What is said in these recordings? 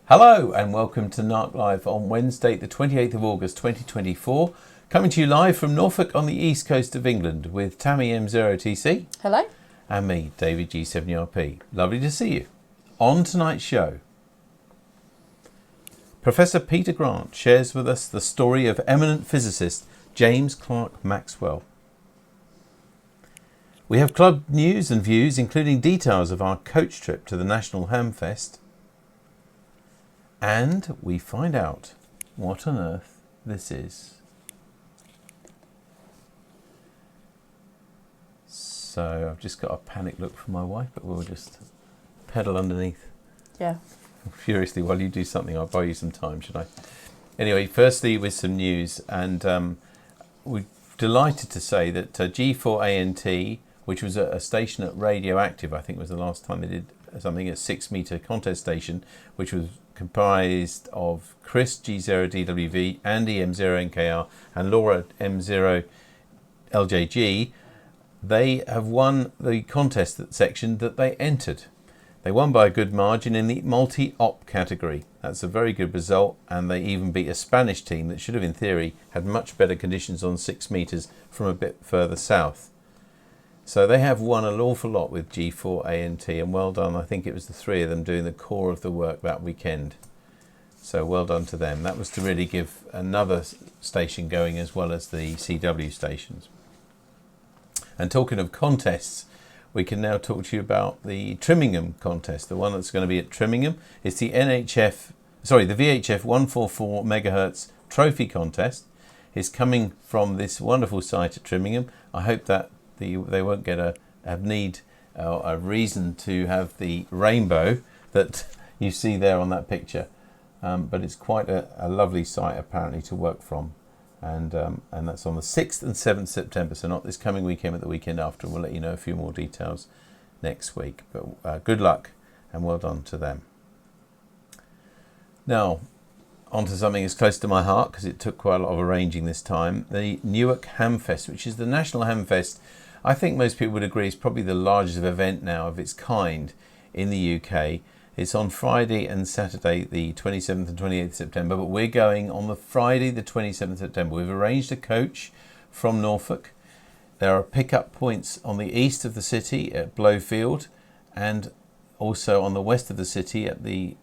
Hello and welcome to NARC Live on Wednesday the 28th of August 2024, coming to you live from Norfolk on the east coast of England with Tammy M0TC. Hello. And me, David G7URP. Lovely to see you. On tonight's show, Professor Peter Grant shares with us the story of eminent physicist James Clerk Maxwell. We have club news and views, including details of our coach trip to the National Hamfest. And we find out what on earth this is. So I've just got a panic look from my wife, but we'll just pedal underneath. Yeah. Furiously while you do something. I'll buy you some time, should I? Anyway, firstly with some news, and we're delighted to say that G4ANT, which was a station at Radioactive, I think was the last time they did something, a 6-metre contest station, which was comprised of Chris G0DWV, Andy M0NKR and Laura M0LJG. They have won the contest section that they entered. They won by a good margin in the multi-op category. That's a very good result, and they even beat a Spanish team that should have, in theory, had much better conditions on 6 metres from a bit further south. So they have won an awful lot with G4ANT, and well done. I think it was the three of them doing the core of the work that weekend. So well done to them. That was to really give another station going as well as the CW stations. And talking of contests, we can now talk to you about the Trimmingham contest. The one that's going to be at Trimmingham. It's the VHF 144 megahertz trophy contest. It's coming from this wonderful site at Trimmingham. I hope that they won't get a reason to have the rainbow that you see there on that picture, but it's quite a lovely site apparently to work from, and that's on the 6th and 7th September, so not this coming weekend but the weekend after. We'll let you know a few more details next week, but good luck and well done to them. Now on to something that's close to my heart, because it took quite a lot of arranging this time. The Newark Hamfest, which is the National Hamfest. I think most people would agree it's probably the largest event now of its kind in the UK. It's on Friday and Saturday, the 27th and 28th September, but we're going on the Friday, the 27th September. We've arranged a coach from Norfolk. There are pickup points on the east of the city at Blowfield, and also on the west of the city at the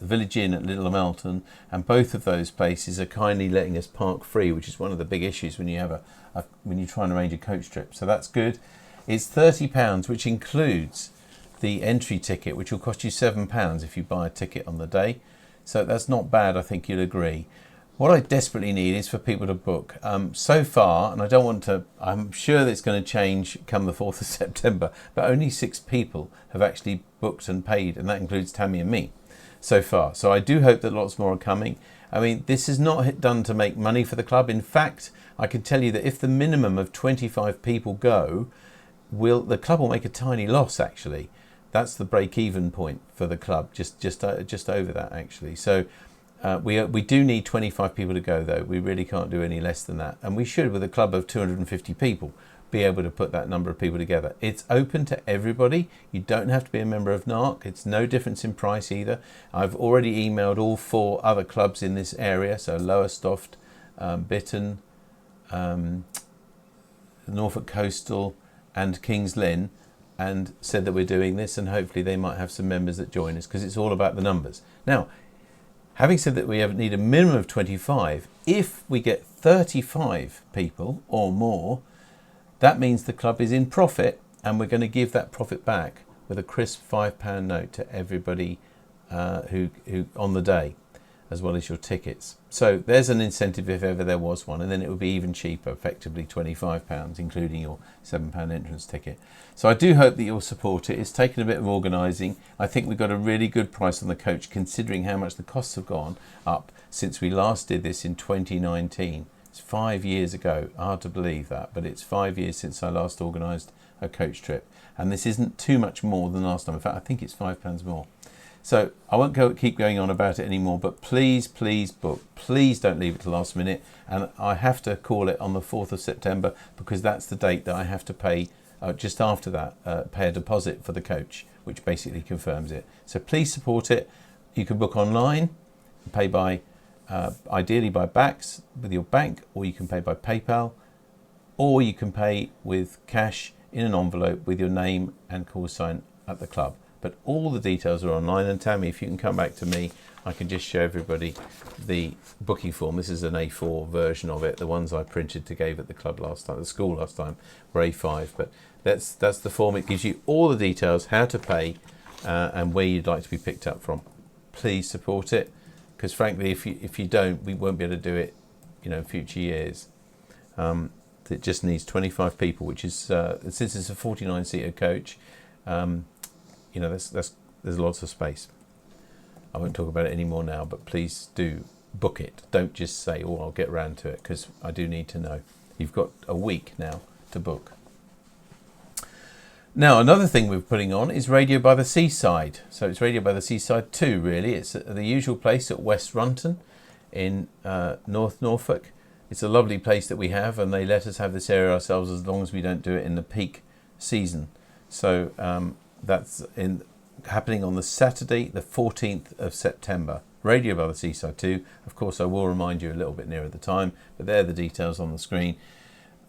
Village Inn at Little Melton, and both of those places are kindly letting us park free, which is one of the big issues when you have when you try and arrange a coach trip. So that's good. It's £30, which includes the entry ticket, which will cost you £7 if you buy a ticket on the day. So that's not bad, I think you'll agree. What I desperately need is for people to book. So far, and I don't want to, I'm sure that it's going to change come the 4th of September, but only 6 people have actually booked and paid, and that includes Tammy and me so far. So I do hope that lots more are coming. I mean, this is not done to make money for the club. In fact, I can tell you that if the minimum of 25 people go, the club will make a tiny loss, actually. That's the break-even point for the club, just over that, actually. So we do need 25 people to go, though. We really can't do any less than that. And we should, with a club of 250 people, be able to put that number of people together. It's open to everybody. You don't have to be a member of NARC. It's no difference in price either. I've already emailed all 4 other clubs in this area, so Lowestoft, Bitton, Norfolk Coastal and Kings Lynn, and said that we're doing this, and hopefully they might have some members that join us, because it's all about the numbers. Now, having said that, we need a minimum of 25. If we get 35 people or more, that means the club is in profit, and we're going to give that profit back with a crisp £5 note to everybody who on the day, as well as your tickets. So there's an incentive if ever there was one, and then it would be even cheaper, effectively £25, including your £7 entrance ticket. So I do hope that you'll support it. It's taken a bit of organising. I think we've got a really good price on the coach, considering how much the costs have gone up since we last did this in 2019. It's 5 years ago. Hard to believe that, but it's 5 years since I last organised a coach trip, and this isn't too much more than last time. In fact, I think it's £5 more. So I won't keep going on about it anymore, but please book. Please don't leave it to last minute. And I have to call it on the 4th of September, because that's the date that I have to pay, just after that, pay a deposit for the coach, which basically confirms it. So please support it. You can book online, pay by ideally by BATC with your bank, or you can pay by PayPal, or you can pay with cash in an envelope with your name and call sign at the club. But all the details are online. And Tammy, if you can come back to me, I can just show everybody the booking form. This is an A4 version of it. The ones I printed to give at the club last time, the school last time, were A5. But that's the form. It gives you all the details, how to pay, and where you'd like to be picked up from. Please support it, because frankly, if you don't, we won't be able to do it, in future years. It just needs 25 people, which is since it's a 49-seater coach. There's lots of space. I won't talk about it anymore now, but please do book it. Don't just say, "Oh, I'll get round to it," because I do need to know. You've got a week now to book. Now, another thing we're putting on is Radio by the Seaside. So it's Radio by the Seaside 2, really. It's at the usual place at West Runton in North Norfolk. It's a lovely place that we have, and they let us have this area ourselves as long as we don't do it in the peak season. So that's happening on the Saturday, the 14th of September. Radio by the Seaside 2. Of course, I will remind you a little bit nearer the time, but there are the details on the screen.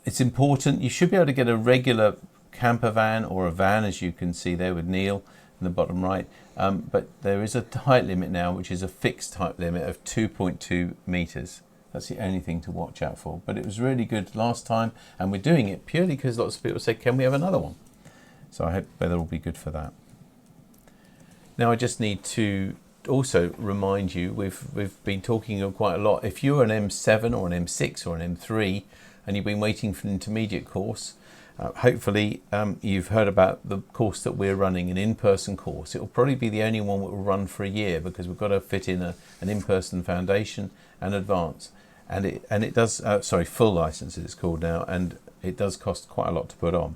It's important. You should be able to get a regular camper van or a van, as you can see there with Neil in the bottom right. But there is a height limit now, which is a fixed height limit of 2.2 metres. That's the only thing to watch out for. But it was really good last time, and we're doing it purely because lots of people say, "Can we have another one?" So I hope weather will be good for that. Now I just need to also remind you, we've been talking quite a lot. If you're an M7 or an M6 or an M3 and you've been waiting for an intermediate course, hopefully you've heard about the course that we're running, an in-person course. It will probably be the only one that will run for a year, because we've got to fit in an in-person foundation and advance. And it does, full license it's called now, and it does cost quite a lot to put on.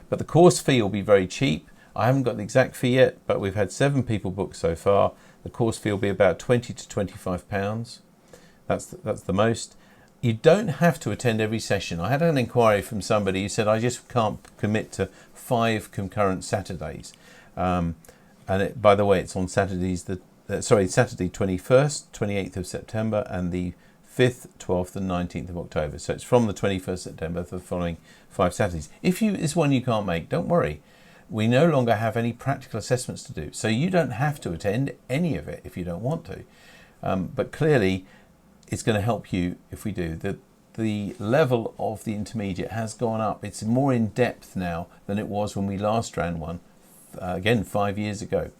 But the course fee will be very cheap. I haven't got the exact fee yet, but we've had 7 people book so far. The course fee will be about £20 to £25. That's the most. You don't have to attend every session. I had an inquiry from somebody who said, "I just can't commit to 5 concurrent Saturdays." By the way, it's on Saturdays, Saturday 21st, 28th of September, and the 5th, 12th and 19th of October. So it's from the 21st September for the following 5 Saturdays. If it's one you can't make, don't worry. We no longer have any practical assessments to do, so you don't have to attend any of it if you don't want to. But clearly, it's going to help you if we do. The level of the intermediate has gone up. It's more in depth now than it was when we last ran one, again 5 years ago.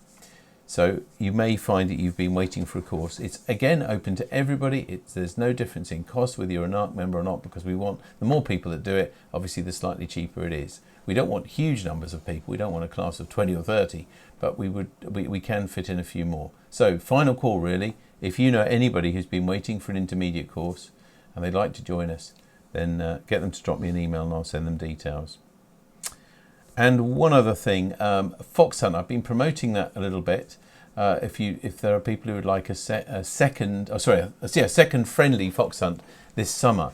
So you may find that you've been waiting for a course. It's again open to everybody. There's no difference in cost whether you're a NARC member or not, because we want the more people that do it, obviously the slightly cheaper it is. We don't want huge numbers of people. We don't want a class of 20 or 30, but we can fit in a few more. So final call really. If you know anybody who's been waiting for an intermediate course and they'd like to join us, then get them to drop me an email and I'll send them details. And one other thing, Fox Hunt, I've been promoting that a little bit. If there are people who would like a second friendly Fox Hunt this summer,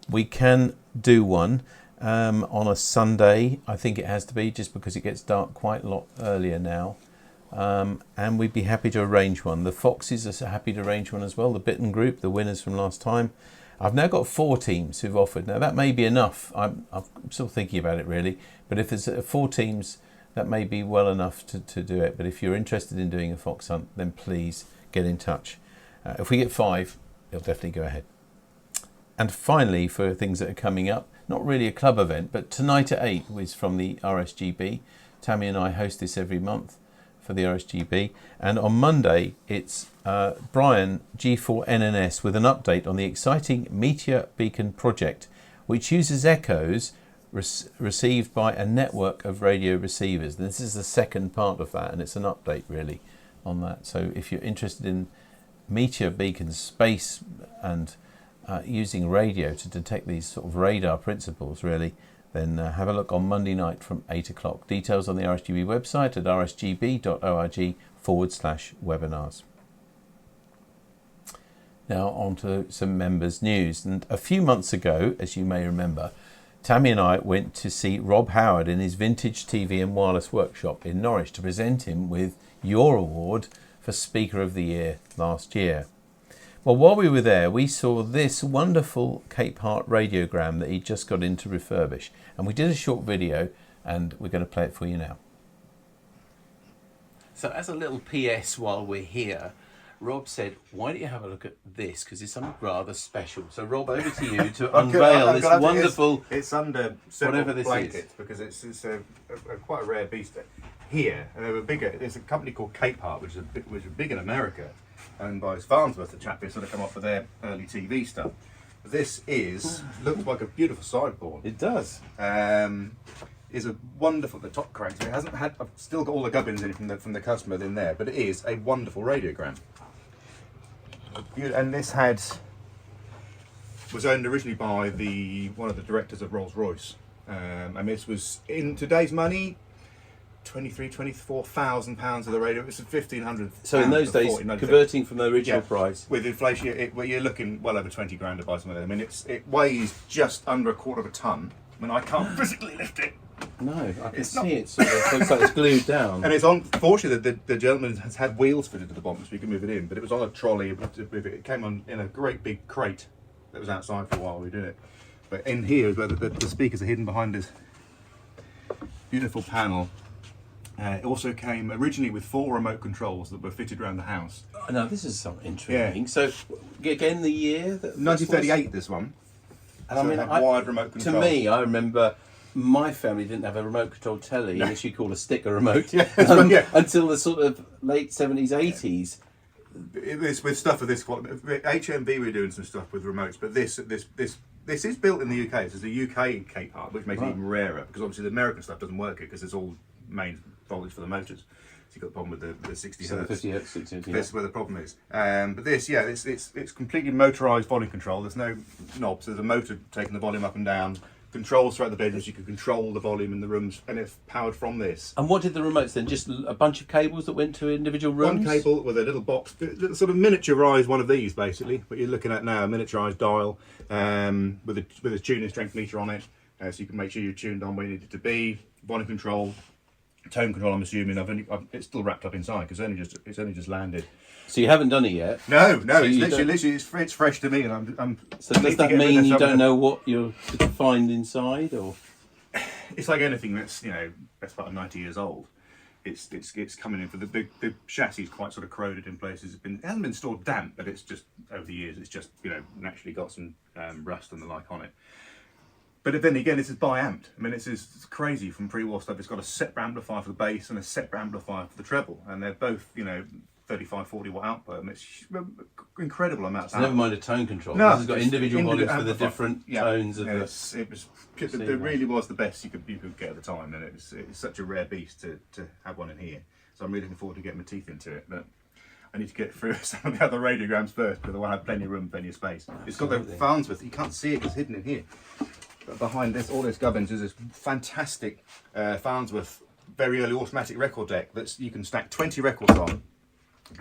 we can do one on a Sunday. I think it has to be, just because it gets dark quite a lot earlier now. And we'd be happy to arrange one. The Foxes are happy to arrange one as well, the Bitten group, the winners from last time. I've now got 4 teams who've offered. Now that may be enough. I'm still thinking about it really, but if there's 4 teams, that may be well enough to do it. But if you're interested in doing a Fox Hunt, then please get in touch. If we get 5, it'll definitely go ahead. And finally, for things that are coming up, not really a club event, but tonight at 8 is from the RSGB. Tammy and I host this every month for the RSGB, and on Monday it's Brian G4NNS with an update on the exciting Meteor Beacon project, which uses echoes received by a network of radio receivers. And this is the second part of that, and it's an update really on that. So if you're interested in Meteor Beacon space and using radio to detect these sort of radar principles really, then have a look on Monday night from 8 o'clock. Details on the RSGB website at rsgb.org/webinars. Now on to some members' news. And a few months ago, as you may remember, Tammy and I went to see Rob Howard in his vintage TV and wireless workshop in Norwich to present him with your award for Speaker of the Year last year. Well, while we were there, we saw this wonderful Cape Heart radiogram that he just got in to refurbish. And we did a short video, and we're going to play it for you now. So as a little PS while we're here, Rob said, why don't you have a look at this? Because it's something rather special. So Rob, over to you to unveil this wonderful... It's under several whatever this blankets is. because it's quite a rare beast. Here, and they were bigger. There's a company called Cape Heart, which is big in America, owned by Farnsworth, the chap who sort of come off with their early TV stuff. This looks like a beautiful sideboard. It does. Is a wonderful, the top crank. So it hasn't had. I've still got all the gubbins in from the customer in there, but it is a wonderful radiogram. And this was owned originally by one of the directors of Rolls-Royce, and this was in today's money, £24,000 of the radio. It's £1,500. So in those days, converting from the original price, with inflation, you're looking well over 20 grand to buy some of them. I mean, it weighs just under a quarter of a ton. I mean, I can't physically lift it. No, I can see it. Sort of looks like it's glued down. And it's on. Fortunately, the gentleman has had wheels fitted to the bottom, so you can move it in. But it was on a trolley. It came on in a great big crate that was outside for a while. We did it. But in here is where the speakers are hidden behind this beautiful panel. It also came originally with 4 remote controls that were fitted around the house. Now this is something intriguing. Yeah. So again, the year that 1938. This one. And so I mean, it had wired remote controls. To me, I remember my family didn't have a remote control telly, which you call a sticker remote, until the sort of late 70s, 80s. It was with stuff of this quality. HMV were doing some stuff with remotes, but this is built in the UK. This is a UK Cape Heart, which makes it even rarer because obviously the American stuff doesn't work because it's all main voltage for the motors. So you've got the problem with the 60 hertz. 50 hertz, 60 hertz. This is where the problem is. But this, it's completely motorised volume control. There's no knobs. There's a motor taking the volume up and down. Controls throughout the bedrooms. You can control the volume in the rooms, and it's powered from this. And what did the remotes then? Just a bunch of cables that went to individual rooms? One cable with a little box, sort of miniaturised one of these basically. What you're looking at now, a miniaturised dial with a tuning strength meter on it, so you can make sure you're tuned on where you need it to be. Volume control, tone control. I'm assuming it's still wrapped up inside because it's only just landed. So you haven't done it yet? No. So it's literally it's fresh to me, and I'm. So does that mean you don't know what you're to find inside, or? It's like anything that's best part of 90 years old. It's coming in for the chassis is quite sort of corroded in places. It hasn't been stored damp, but it's just over the years it's just naturally got some rust and the like on it. But then again, this is bi-amped. I mean, it's crazy from pre-war stuff. It's got a separate amplifier for the bass and a separate amplifier for the treble, and they're both 35, 40 watt output. And it's incredible amounts. So never mind a tone control. No, this has got individual volumes for the different tones of it really was the best you could get at the time, and it's such a rare beast to have one in here. So I'm really looking forward to getting my teeth into it. But I need to get through some of the other radiograms first because I want to have plenty of room, plenty of space. It's got the Farnsworth. You can't see it; it's hidden in here. But behind all this gubbins is this fantastic Farnsworth very early automatic record deck that you can stack 20 records on,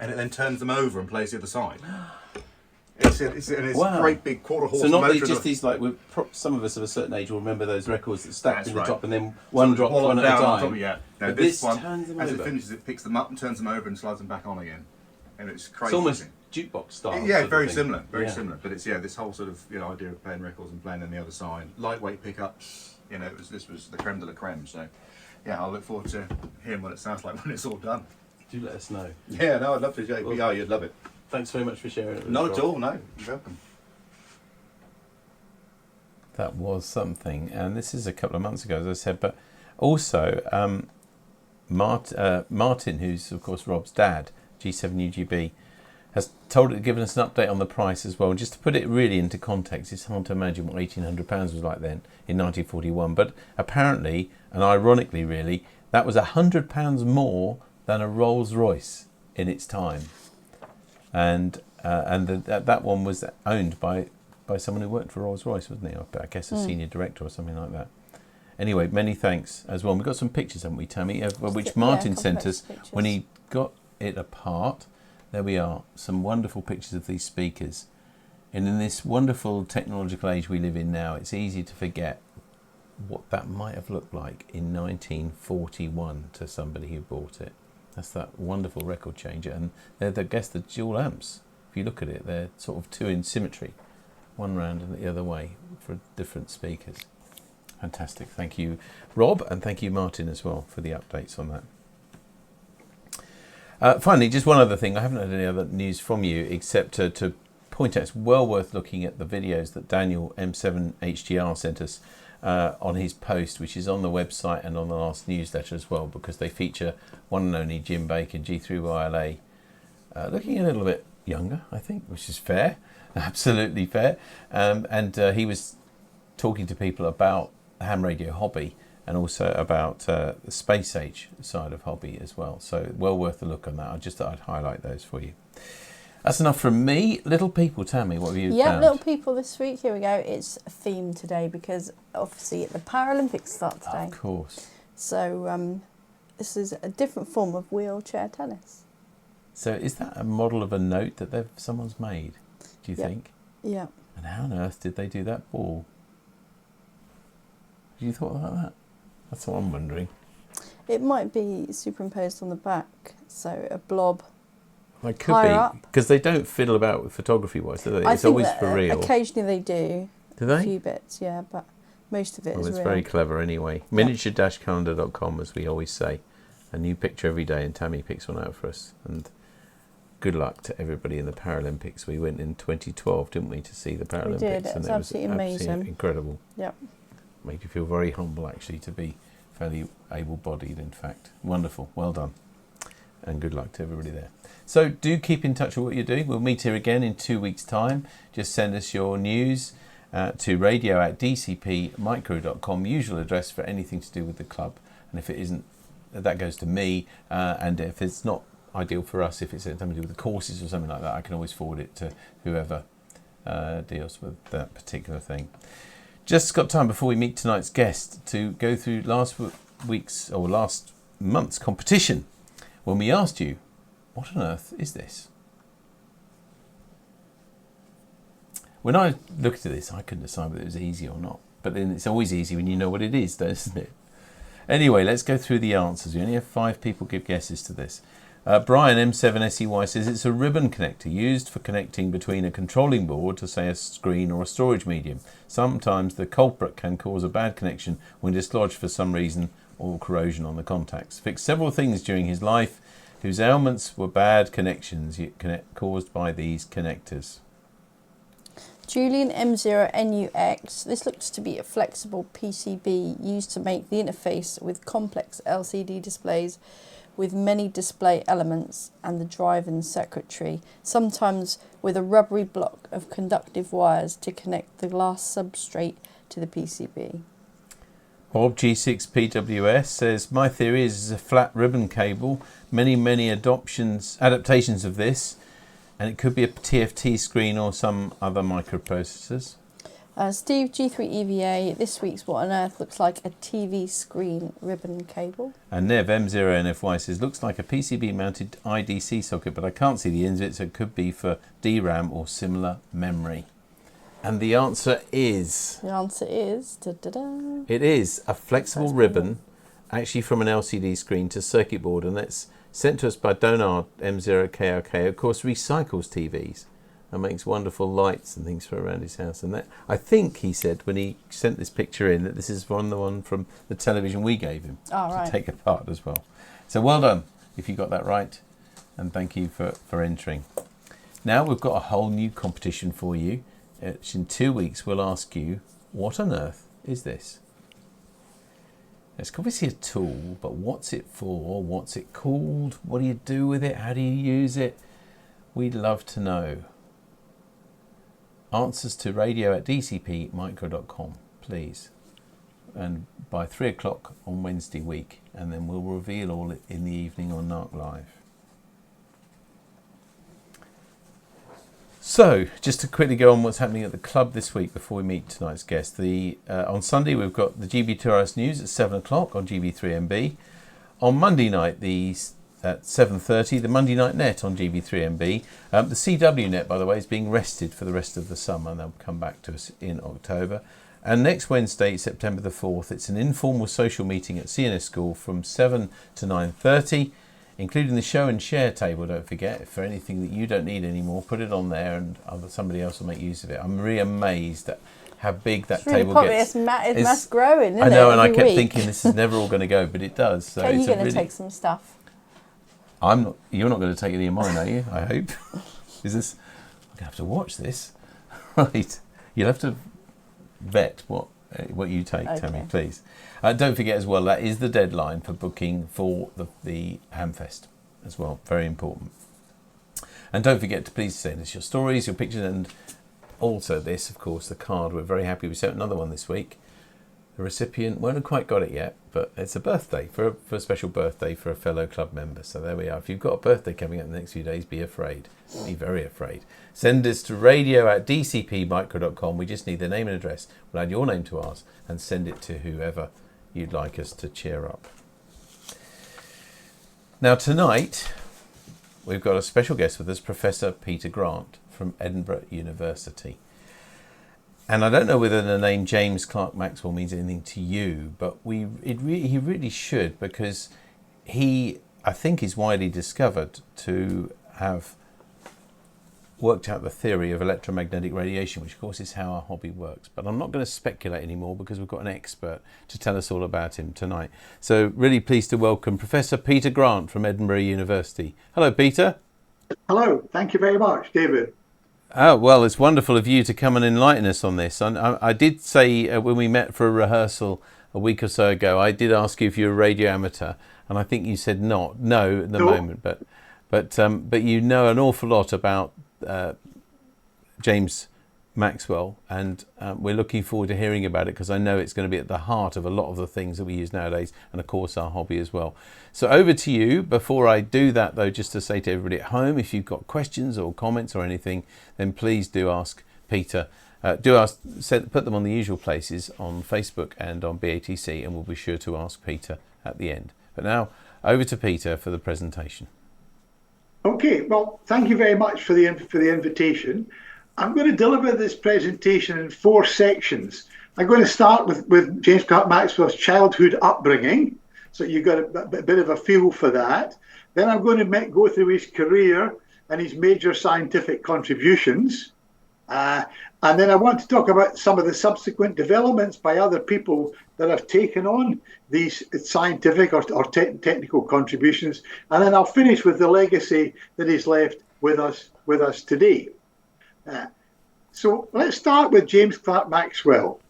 and it then turns them over and plays the other side. It's a great big quarter horse. So not motor just these some of us of a certain age will remember those records that stacked in the top and then one drop one at a time. No, this one turns them as over. it finishes, it picks them up and turns them over and slides them back on again, and it's crazy. It's almost jukebox style. Yeah, very similar, similar. But it's this whole sort of idea of playing records and playing on the other side, lightweight pickups. This was the creme de la creme. So yeah, I'll look forward to hearing what it sounds like when it's all done. Do let us know. Yeah, no, I'd love to. Well, you'd love it. Thanks very much for sharing it with us. Not at all, no. You're welcome. That was something, and this is a couple of months ago, as I said, but also Martin, who's of course Rob's dad, G7UGB, has given us an update on the price as well. And just to put it really into context, it's hard to imagine what £1,800 was like then in 1941, but apparently, and ironically really, that was £100 more than a Rolls-Royce in its time. And that one was owned by someone who worked for Rolls-Royce, wasn't he? I guess a senior director or something like that. Anyway, many thanks as well. We've got some pictures, haven't we, Tammy, which Martin sent us when he got it apart. There we are, some wonderful pictures of these speakers. And in this wonderful technological age we live in now, it's easy to forget what that might have looked like in 1941 to somebody who bought it. That's that wonderful record changer, and they're the dual amps. If you look at it, they're sort of two in symmetry, one round and the other way for different speakers. Fantastic. Thank you, Rob, and thank you, Martin, as well, for the updates on that. Finally, just one other thing. I haven't had any other news from you except to point out it's well worth looking at the videos that Daniel M7 HDR sent us on his post, which is on the website and on the last newsletter as well, because they feature one and only Jim Baker, G3YLA, looking a little bit younger, I think, which is fair, absolutely fair. And he was talking to people about the ham radio hobby and also about the space age side of hobby as well. So well worth a look on that. I just thought I'd highlight those for you. That's enough from me. Little People, Tammy, what have you found? Little People this week. Here we go. It's a theme today because obviously the Paralympics start today. Of course. So this is a different form of wheelchair tennis. So is that a model of a note that someone's made, do you think? Yeah. And how on earth did they do that ball? Have you thought about that? That's what I'm wondering. It might be superimposed on the back, so a blob. It could be, because they don't fiddle about with photography-wise, do they? It's always for real. Occasionally they do. Do they? A few bits, yeah, but most of it is it's real. very clever anyway. Miniature-calendar.com, as we always say. A new picture every day, and Tammy picks one out for us. And good luck to everybody in the Paralympics. We went in 2012, didn't we, to see the Paralympics? We did. It was absolutely amazing. Absolutely incredible. Yep. Made you feel very humble, actually, to be fairly able-bodied, in fact. Wonderful. Well done. And good luck to everybody there. So do keep in touch with what you're doing. We'll meet here again in 2 weeks' time. Just send us your news to radio@dcpmicro.com, usual address for anything to do with the club. And if it isn't, that goes to me. And if it's not ideal for us, if it's something to do with the courses or something like that, I can always forward it to whoever deals with that particular thing. Just got time before we meet tonight's guest to go through last month's competition, when we asked you, what on earth is this? When I looked at this, I couldn't decide whether it was easy or not. But then it's always easy when you know what it is, isn't it? Anyway, let's go through the answers. We only have 5 people give guesses to this. Brian M7SEY says it's a ribbon connector used for connecting between a controlling board to, say, a screen or a storage medium. Sometimes the culprit can cause a bad connection when dislodged for some reason or corrosion on the contacts. Fixed several things during his life whose ailments were bad connections caused by these connectors. Julian M0NUX. This looks to be a flexible PCB used to make the interface with complex LCD displays with many display elements and the drive and circuitry, sometimes with a rubbery block of conductive wires to connect the glass substrate to the PCB. Bob G6PWS says, my theory is a flat ribbon cable, many adaptations of this, and it could be a TFT screen or some other microprocessors. Steve G3EVA, this week's What on Earth looks like a TV screen ribbon cable. And Nev M0NFY says, looks like a PCB mounted IDC socket, but I can't see the ends of it, so it could be for DRAM or similar memory. And the answer is... It is a flexible ribbon, actually from an LCD screen to circuit board, and that's sent to us by Donard M0KRK, of course, recycles TVs. And makes wonderful lights and things for around his house. And that, I think he said when he sent this picture in, that this is the one from the television we gave him to take apart as well. So well done if you got that right, and thank you for entering. Now we've got a whole new competition for you. In 2 weeks we'll ask you, what on earth is this? It's obviously a tool, but what's it for? What's it called? What do you do with it? How do you use it? We'd love to know. Answers to radio@dcpmicro.com, please. And by 3 o'clock on Wednesday week, and then we'll reveal all it in the evening on NARC Live. So, just to quickly go on what's happening at the club this week before we meet tonight's guest. On Sunday we've got the GB2RS News at 7 o'clock on GB3MB. On Monday night, at 7:30, the Monday Night Net on GB3MB. The CW Net, by the way, is being rested for the rest of the summer, and they'll come back to us in October. And next Wednesday, September the 4th, it's an informal social meeting at CNS School from 7 to 9:30. including the show and share table. Don't forget, for anything that you don't need anymore, put it on there and somebody else will make use of it. I'm really amazed at how big that table gets. It's mass growing, isn't it? I know, and I every kept week. thinking this is never all going to go, but it does. So Okay, you're going to take some stuff. You're not going to take any of mine, are you? I hope. Is this? I'm going to have to watch this. Right. You'll have to vet what you take, okay. Tammy, please. Don't forget as well, that is the deadline for booking for the Hamfest as well. Very important. And don't forget to please send us your stories, your pictures, and also this, of course, the card. We're very happy. We sent another one this week. The recipient won't have quite got it yet, but it's a birthday, for a special birthday for a fellow club member. So there we are. If you've got a birthday coming up in the next few days, be afraid. Be very afraid. Send us to radio@dcpmicro.com. We just need the name and address. We'll add your name to ours and send it to whoever you'd like us to cheer up. Now tonight, we've got a special guest with us, Professor Peter Grant from Edinburgh University. And I don't know whether the name James Clerk Maxwell means anything to you, but he really should, because he, I think, is widely discovered to have worked out the theory of electromagnetic radiation, which of course is how our hobby works. But I'm not going to speculate anymore because we've got an expert to tell us all about him tonight. So really pleased to welcome Professor Peter Grant from Edinburgh University. Hello, Peter. Hello. Thank you very much, David. Oh, well, it's wonderful of you to come and enlighten us on this. I did say when we met for a rehearsal a week or so ago, I did ask you if you're a radio amateur, and I think you said no at the moment. But you know an awful lot about James Maxwell, and we're looking forward to hearing about it, because I know it's going to be at the heart of a lot of the things that we use nowadays, and of course our hobby as well. So over to you. Before I do that though, just to say to everybody at home, if you've got questions or comments or anything, then please do ask Peter. Put them on the usual places on Facebook and on BATC, and we'll be sure to ask Peter at the end. But now over to Peter for the presentation. Okay, well, thank you very much for the invitation. I'm going to deliver this presentation in 4 sections. I'm going to start with James Clerk Maxwell's childhood upbringing, so you got a bit of a feel for that. Then I'm going to go through his career and his major scientific contributions. And then I want to talk about some of the subsequent developments by other people that have taken on these scientific or technical contributions. And then I'll finish with the legacy that he's left with us today. So let's start with James Clerk Maxwell.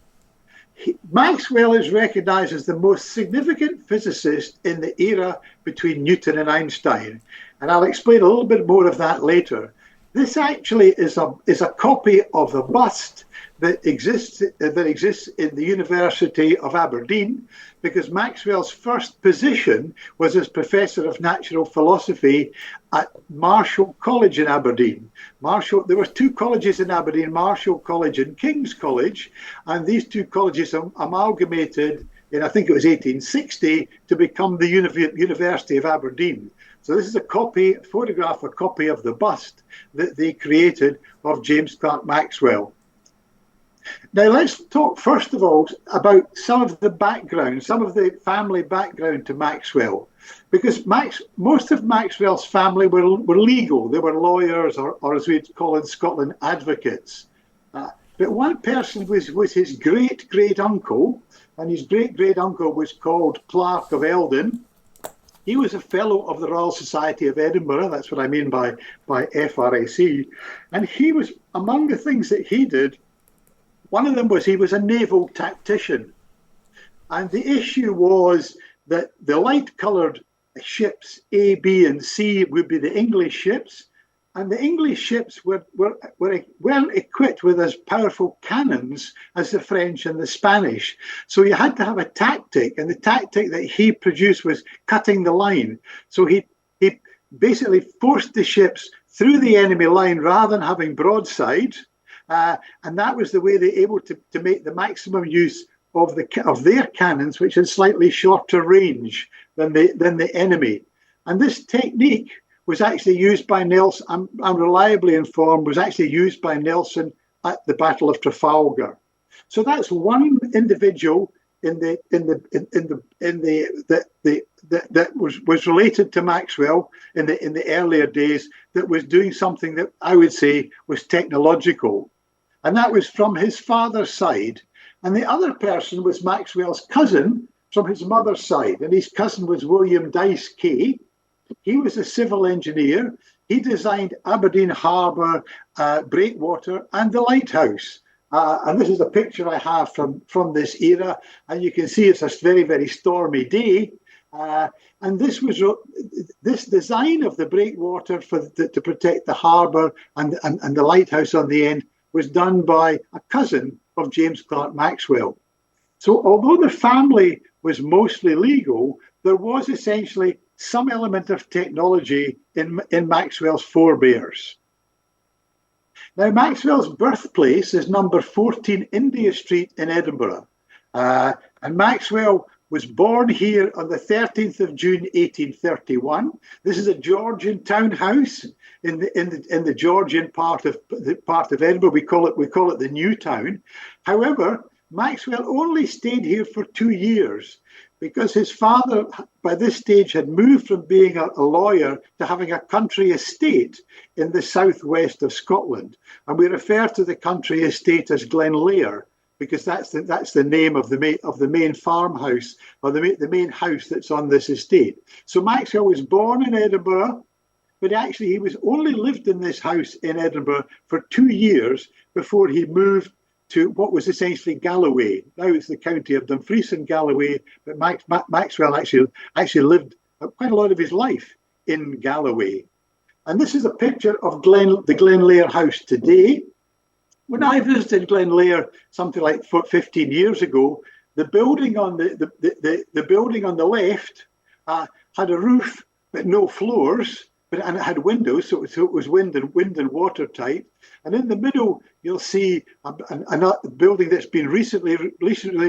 Maxwell is recognized as the most significant physicist in the era between Newton and Einstein. And I'll explain a little bit more of that later. This actually is a copy of the bust that exists in the University of Aberdeen, because Maxwell's first position was as Professor of Natural Philosophy at Marshall College in Aberdeen. There were 2 colleges in Aberdeen, Marshall College and King's College, and these 2 colleges amalgamated in, I think it was 1860, to become the University of Aberdeen. So this is a copy of the bust that they created of James Clerk Maxwell. Now let's talk first of all about some of the background, some of the family background to Maxwell, because most of Maxwell's family were legal. They were lawyers, or as we'd call in Scotland, advocates. But one person was his great uncle, and his great uncle was called Clark of Eldon. He was a fellow of the Royal Society of Edinburgh. That's what I mean by FRAC. And he was, among the things that he did, one of them was he was a naval tactician. And the issue was that the light-coloured ships A, B, and C would be the English ships. And the English ships were well equipped with as powerful cannons as the French and the Spanish. So you had to have a tactic, and the tactic that he produced was cutting the line. So he basically forced the ships through the enemy line rather than having broadsides, and that was the way they were able to make the maximum use of their cannons, which had slightly shorter range than the enemy. And this technique was actually used by Nelson, I'm reliably informed, was actually used by Nelson at the Battle of Trafalgar. So that's one individual that was related to Maxwell in the earlier days, that was doing something that I would say was technological, and that was from his father's side. And the other person was Maxwell's cousin from his mother's side, and his cousin was William Dyce Kay. He was a civil engineer. He designed Aberdeen Harbour, breakwater, and the lighthouse. And this is a picture I have from this era, and you can see it's a very, very stormy day. And this design of the breakwater to protect the harbour and the lighthouse on the end was done by a cousin of James Clerk Maxwell. So although the family was mostly legal, there was essentially some element of technology in Maxwell's forebears. Now, Maxwell's birthplace is number 14 India Street in Edinburgh. And Maxwell was born here on the 13th of June, 1831. This is a Georgian townhouse in the Georgian part of Edinburgh. We call it the New Town. However, Maxwell only stayed here for 2 years because his father, by this stage, had moved from being a lawyer to having a country estate in the southwest of Scotland. And we refer to the country estate as Glenlair, because that's the name of the main farmhouse, or the main house that's on this estate. So Maxwell was born in Edinburgh, but actually he was only lived in this house in Edinburgh for 2 years before he moved to what was essentially Galloway. Now it's the county of Dumfries and Galloway, but Maxwell actually lived quite a lot of his life in Galloway. And this is a picture of the Glenlair house today. When I visited Glenlair something like 15 years ago, the building on the building on the left had a roof but no floors, and it had windows, so it was wind and watertight. And in the middle, you'll see a building that's been recently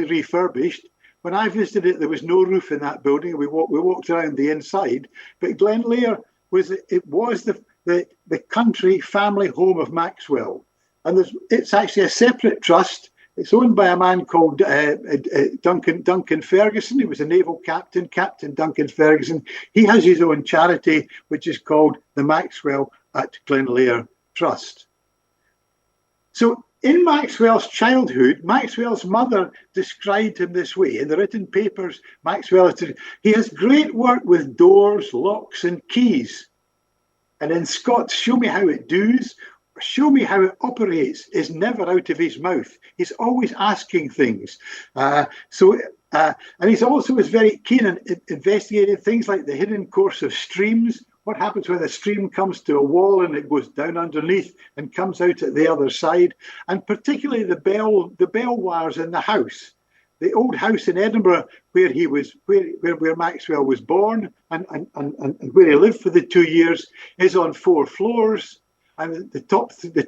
refurbished. When I visited it, there was no roof in that building. We walked around the inside, but Glenlair was the country family home of Maxwell. And it's actually a separate trust. It's owned by a man called Duncan Ferguson. He was a naval captain, Captain Duncan Ferguson. He has his own charity, which is called the Maxwell at Glenlair Trust. So in Maxwell's childhood, Maxwell's mother described him this way. In the written papers, he has great work with doors, locks, and keys. And in Scots, show me how it does, show me how it operates, is never out of his mouth. He's always asking things. And he's also very keen on investigating things like the hidden course of streams. What happens when a stream comes to a wall and it goes down underneath and comes out at the other side? And particularly the bell wires in the house. The old house in Edinburgh where Maxwell was born and where he lived for the 2 years is on 4 floors. And the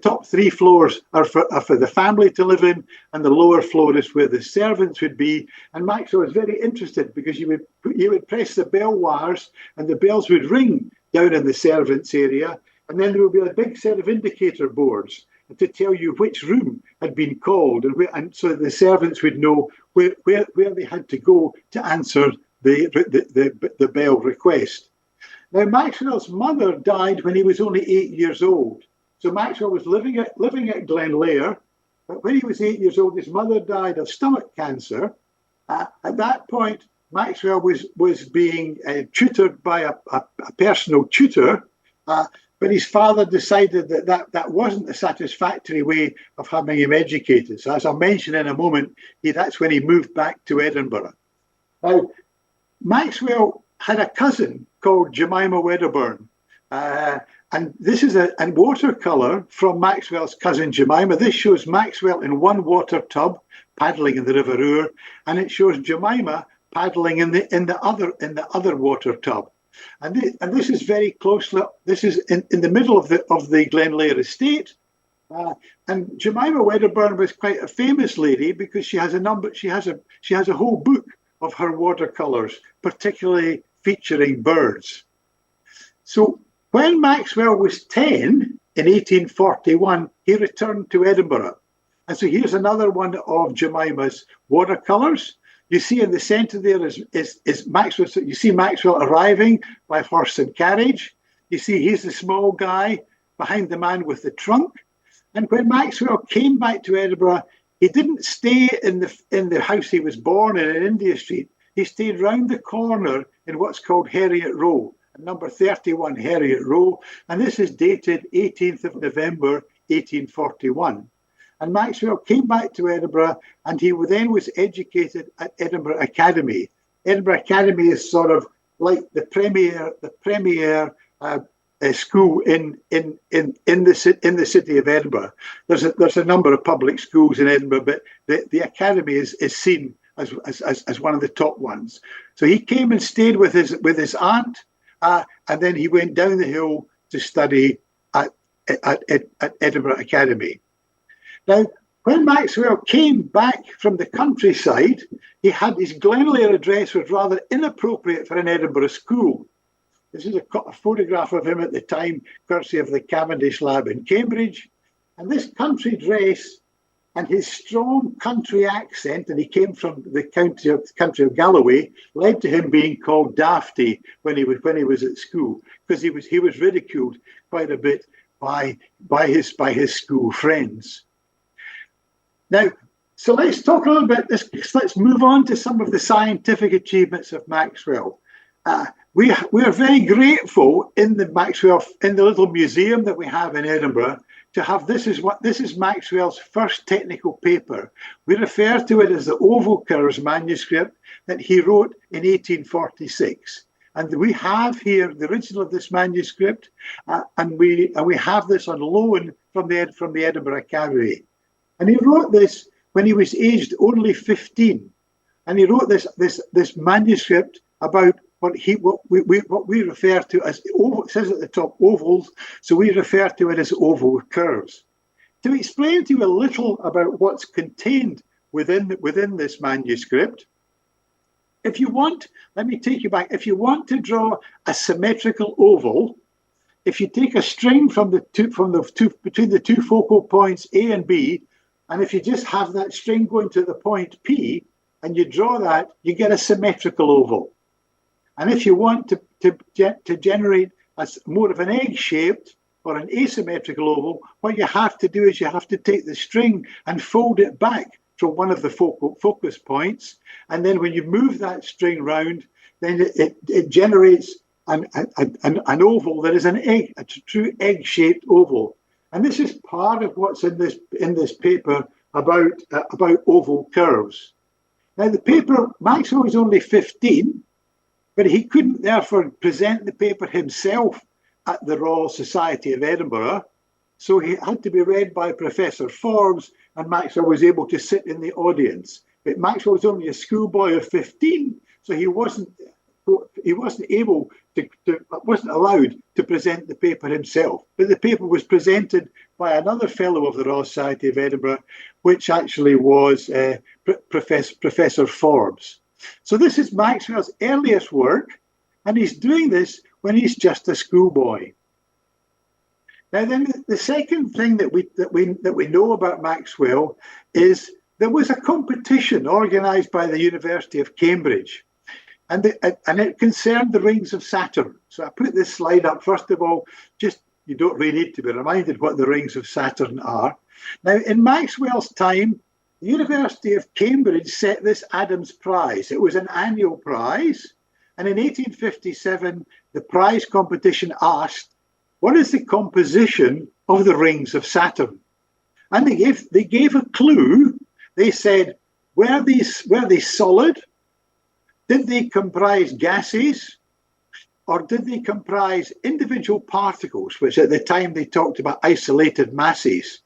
top 3 floors are for the family to live in, and the lower floor is where the servants would be. And Maxwell was very interested because you would press the bell wires and the bells would ring down in the servants' area, and then there would be a big set of indicator boards to tell you which room had been called, and so the servants would know where they had to go to answer the bell request. Now, Maxwell's mother died when he was only 8 years old. So Maxwell was living at Glenlair, but when he was 8 years old, his mother died of stomach cancer. At that point, Maxwell was being tutored by a personal tutor, but his father decided that wasn't a satisfactory way of having him educated. So as I'll mention in a moment, that's when he moved back to Edinburgh. Now, Maxwell had a cousin called Jemima Wedderburn. And this is a watercolour from Maxwell's cousin Jemima. This shows Maxwell in one water tub paddling in the River Ure, and it shows Jemima paddling in the other water tub. And this is very closely. This is in the middle of the Glenlair estate. And Jemima Wedderburn was quite a famous lady because she has a whole book of her watercolours, particularly featuring birds. So when Maxwell was 10 in 1841, he returned to Edinburgh. And so here's another one of Jemima's watercolours. You see in the centre there is Maxwell. So you see Maxwell arriving by horse and carriage. You see he's the small guy behind the man with the trunk. And when Maxwell came back to Edinburgh, he didn't stay in the house he was born in India Street. He stayed round the corner in what's called Heriot Row, number 31 Heriot Row. And this is dated 18th of November, 1841. And Maxwell came back to Edinburgh, and he then was educated at Edinburgh Academy. Edinburgh Academy is sort of like the premier school in the city of Edinburgh. There's a number of public schools in Edinburgh, but the Academy is seen as one of the top ones. So he came and stayed with his aunt, and then he went down the hill to study at Edinburgh Academy. Now, when Maxwell came back from the countryside, he had his Glenlair address was rather inappropriate for an Edinburgh school. This is a photograph of him at the time, courtesy of the Cavendish Lab in Cambridge. And this country dress and his strong country accent, and he came from the country of Galloway, led to him being called Dafty when he was at school, because he was ridiculed quite a bit by his school friends. Now, so let's talk a little bit. Let's move on to some of the scientific achievements of Maxwell. We are very grateful in the little museum that we have in Edinburgh to have this is Maxwell's first technical paper. We refer to it as the Oval Curves manuscript that he wrote in 1846. And we have here the original of this manuscript, and we have this on loan from the Edinburgh Academy. And he wrote this when he was aged only 15, and he wrote this manuscript about what we refer to as oval. It says at the top ovals, so we refer to it as oval curves. To explain to you a little about what's contained within this manuscript, if you want, let me take you back. If you want to draw a symmetrical oval, if you take a string between the two focal points A and B, and if you just have that string going to the point P, and you draw that, you get a symmetrical oval. And if you want to generate more of an egg-shaped or an asymmetrical oval, what you have to do is you have to take the string and fold it back from one of the focus points. And then when you move that string round, then it generates an oval that is a true egg-shaped oval. And this is part of what's in this paper about oval curves. Now, the paper, Maxwell was only 15, but he couldn't therefore present the paper himself at the Royal Society of Edinburgh. So he had to be read by Professor Forbes, and Maxwell was able to sit in the audience. But Maxwell was only a schoolboy of 15, so he wasn't allowed to present the paper himself. But the paper was presented by another fellow of the Royal Society of Edinburgh, which actually was Professor Forbes. So this is Maxwell's earliest work, and he's doing this when he's just a schoolboy. Now, then, the second thing that we know about Maxwell is there was a competition organised by the University of Cambridge. And it concerned the rings of Saturn. So I put this slide up. First of all, you don't really need to be reminded what the rings of Saturn are. Now, in Maxwell's time, the University of Cambridge set this Adams Prize. It was an annual prize. And in 1857, the prize competition asked, what is the composition of the rings of Saturn? And they gave a clue. They said, were they solid? Did they comprise gases, or did they comprise individual particles, which at the time they talked about isolated masses?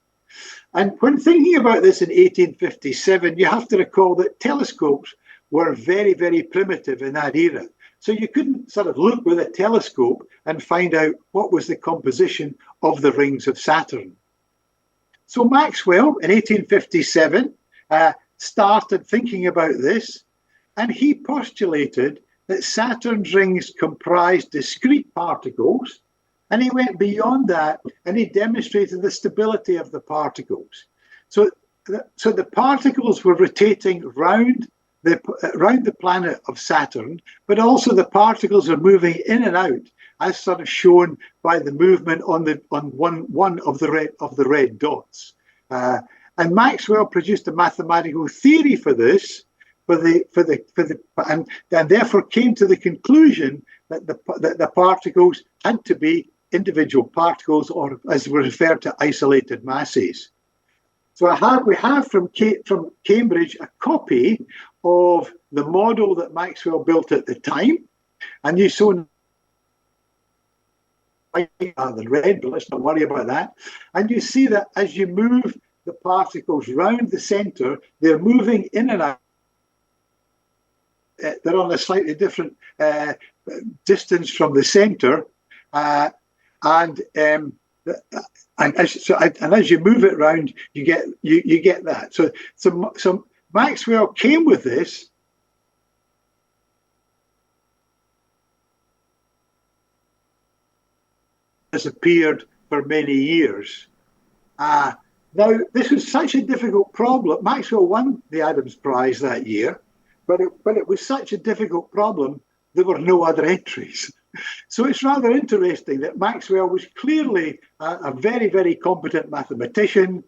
And when thinking about this in 1857, you have to recall that telescopes were very, very primitive in that era. So you couldn't sort of look with a telescope and find out what was the composition of the rings of Saturn. So Maxwell, in 1857, started thinking about this. And he postulated that Saturn's rings comprised discrete particles, and he went beyond that and he demonstrated the stability of the particles. So the particles were rotating round around the planet of Saturn, but also the particles are moving in and out, as sort of shown by the movement on one of the red dots. And Maxwell produced a mathematical theory for this, and therefore came to the conclusion that the particles had to be individual particles, or as were referred to, isolated masses. So we have from Cambridge a copy of the model that Maxwell built at the time, and you saw the red, but let's not worry about that. And you see that as you move the particles round the centre, they're moving in and out. They're on a slightly different distance from the centre, and as you move it round, you get that. So Maxwell came with this. Has appeared for many years. Now, this was such a difficult problem. Maxwell won the Adams Prize that year, but it was such a difficult problem, there were no other entries. So it's rather interesting that Maxwell was clearly a very, very competent mathematician.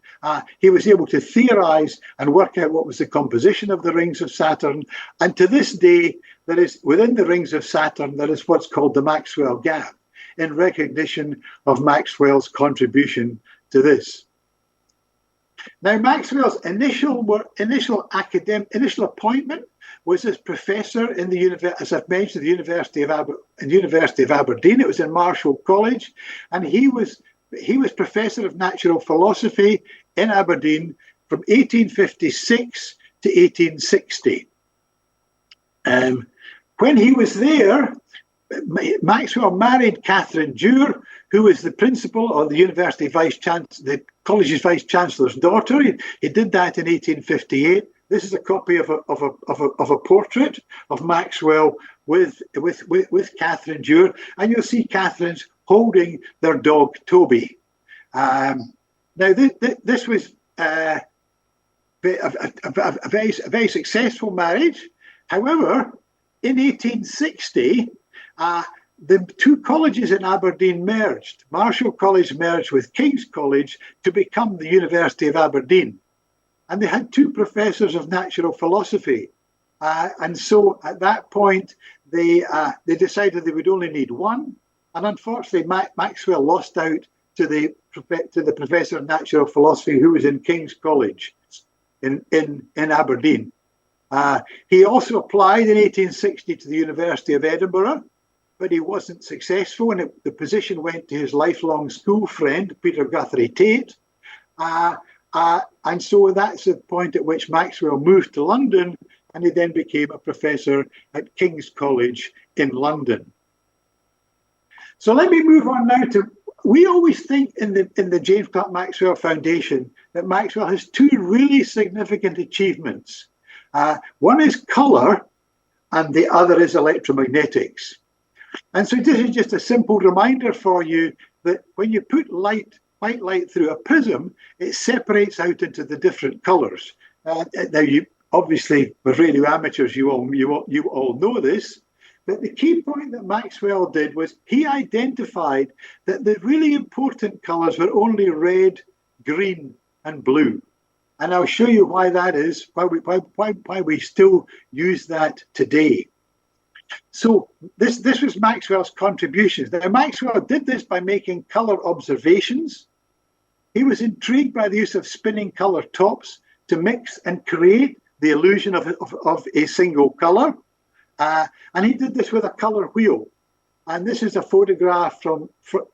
He was able to theorize and work out what was the composition of the rings of Saturn. And to this day, there is, within the rings of Saturn, there is what's called the Maxwell gap, in recognition of Maxwell's contribution to this. Now, Maxwell's initial appointment was as professor in the as I've mentioned, the University of Aberdeen. It was in Marshall College, and he was professor of natural philosophy in Aberdeen from 1856 to 1860. When he was there, Maxwell married Catherine Dewar, who was the principal or the university the college's vice chancellor's daughter. He did that in 1858. This is a copy of a portrait of Maxwell with Catherine Dewar, and you'll see Catherine's holding their dog Toby. Now this was a very successful marriage. However, in 1860. The two colleges in Aberdeen merged. Marshall College merged with King's College to become the University of Aberdeen. And they had two professors of natural philosophy. And so at that point, they decided they would only need one. And unfortunately, Maxwell lost out to the professor of natural philosophy who was in King's College in Aberdeen. He also applied in 1860 to the University of Edinburgh, but he wasn't successful, and the position went to his lifelong school friend, Peter Guthrie Tait. And so that's the point at which Maxwell moved to London, and he then became a professor at King's College in London. So let me move on now to, we always think in the James Clerk Maxwell Foundation that Maxwell has two really significant achievements. One is colour, and the other is electromagnetics. And so this is just a simple reminder for you that when you put white light through a prism, it separates out into the different colours. Now, you obviously, with radio amateurs, you all know this. But the key point that Maxwell did was he identified that the really important colours were only red, green, and blue. And I'll show you why that is, why we still use that today. So this was Maxwell's contributions. Now, Maxwell did this by making colour observations. He was intrigued by the use of spinning colour tops to mix and create the illusion of a single colour. And he did this with a colour wheel. And this is a photograph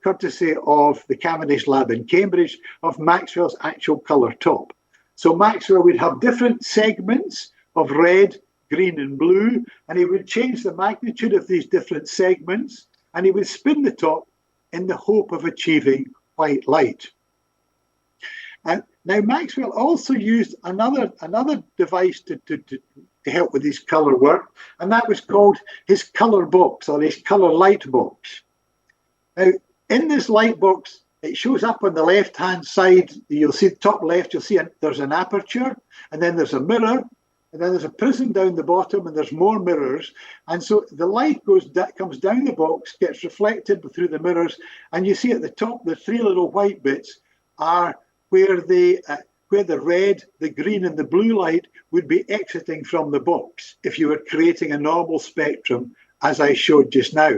courtesy of the Cavendish Lab in Cambridge of Maxwell's actual colour top. So Maxwell would have different segments of red, green and blue, and he would change the magnitude of these different segments, and he would spin the top in the hope of achieving white light. And now Maxwell also used another device to help with his colour work, and that was called his colour box, or his colour light box. Now, in this light box, it shows up on the left-hand side. You'll see the top left, you'll see there's an aperture, and then there's a mirror, and then there's a prism down the bottom, and there's more mirrors. And so the light comes down the box, gets reflected through the mirrors, and you see at the top, the three little white bits are where the red, the green, and the blue light would be exiting from the box if you were creating a normal spectrum, as I showed just now.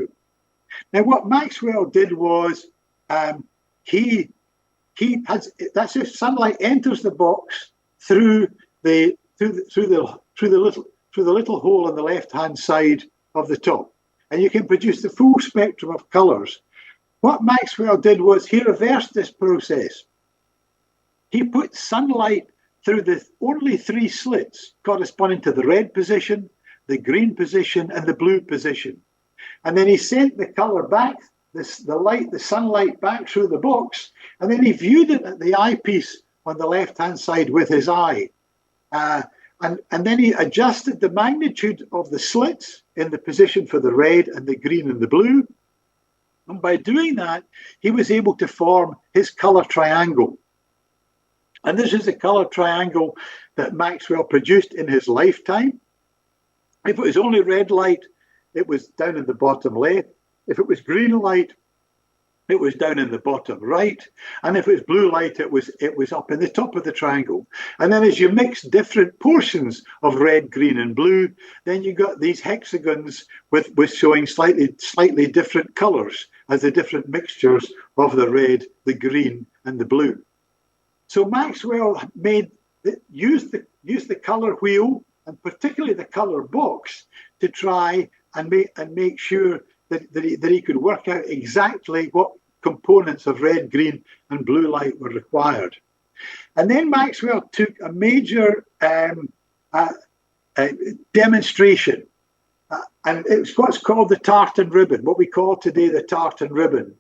Now, what Maxwell did was he has, that's if sunlight enters the box through the little hole on the left-hand side of the top, and you can produce the full spectrum of colours. What Maxwell did was he reversed this process. He put sunlight through the only three slits corresponding to the red position, the green position, and the blue position. And then he sent the colour back, the sunlight back through the box, and then he viewed it at the eyepiece on the left-hand side with his eye. And then he adjusted the magnitude of the slits in the position for the red and the green and the blue. And by doing that, he was able to form his colour triangle. And this is the colour triangle that Maxwell produced in his lifetime. If it was only red light, it was down in the bottom left. If it was green light, it was down in the bottom right. And if it was blue light, it was up in the top of the triangle. And then as you mix different portions of red, green, and blue, then you got these hexagons with showing slightly different colours as the different mixtures of the red, the green, and the blue. So Maxwell used the colour wheel, and particularly the colour box, to try and make sure that he could work out exactly what components of red, green, and blue light were required. And then Maxwell took a major demonstration, and it's what's called the tartan ribbon, what we call today the tartan ribbon.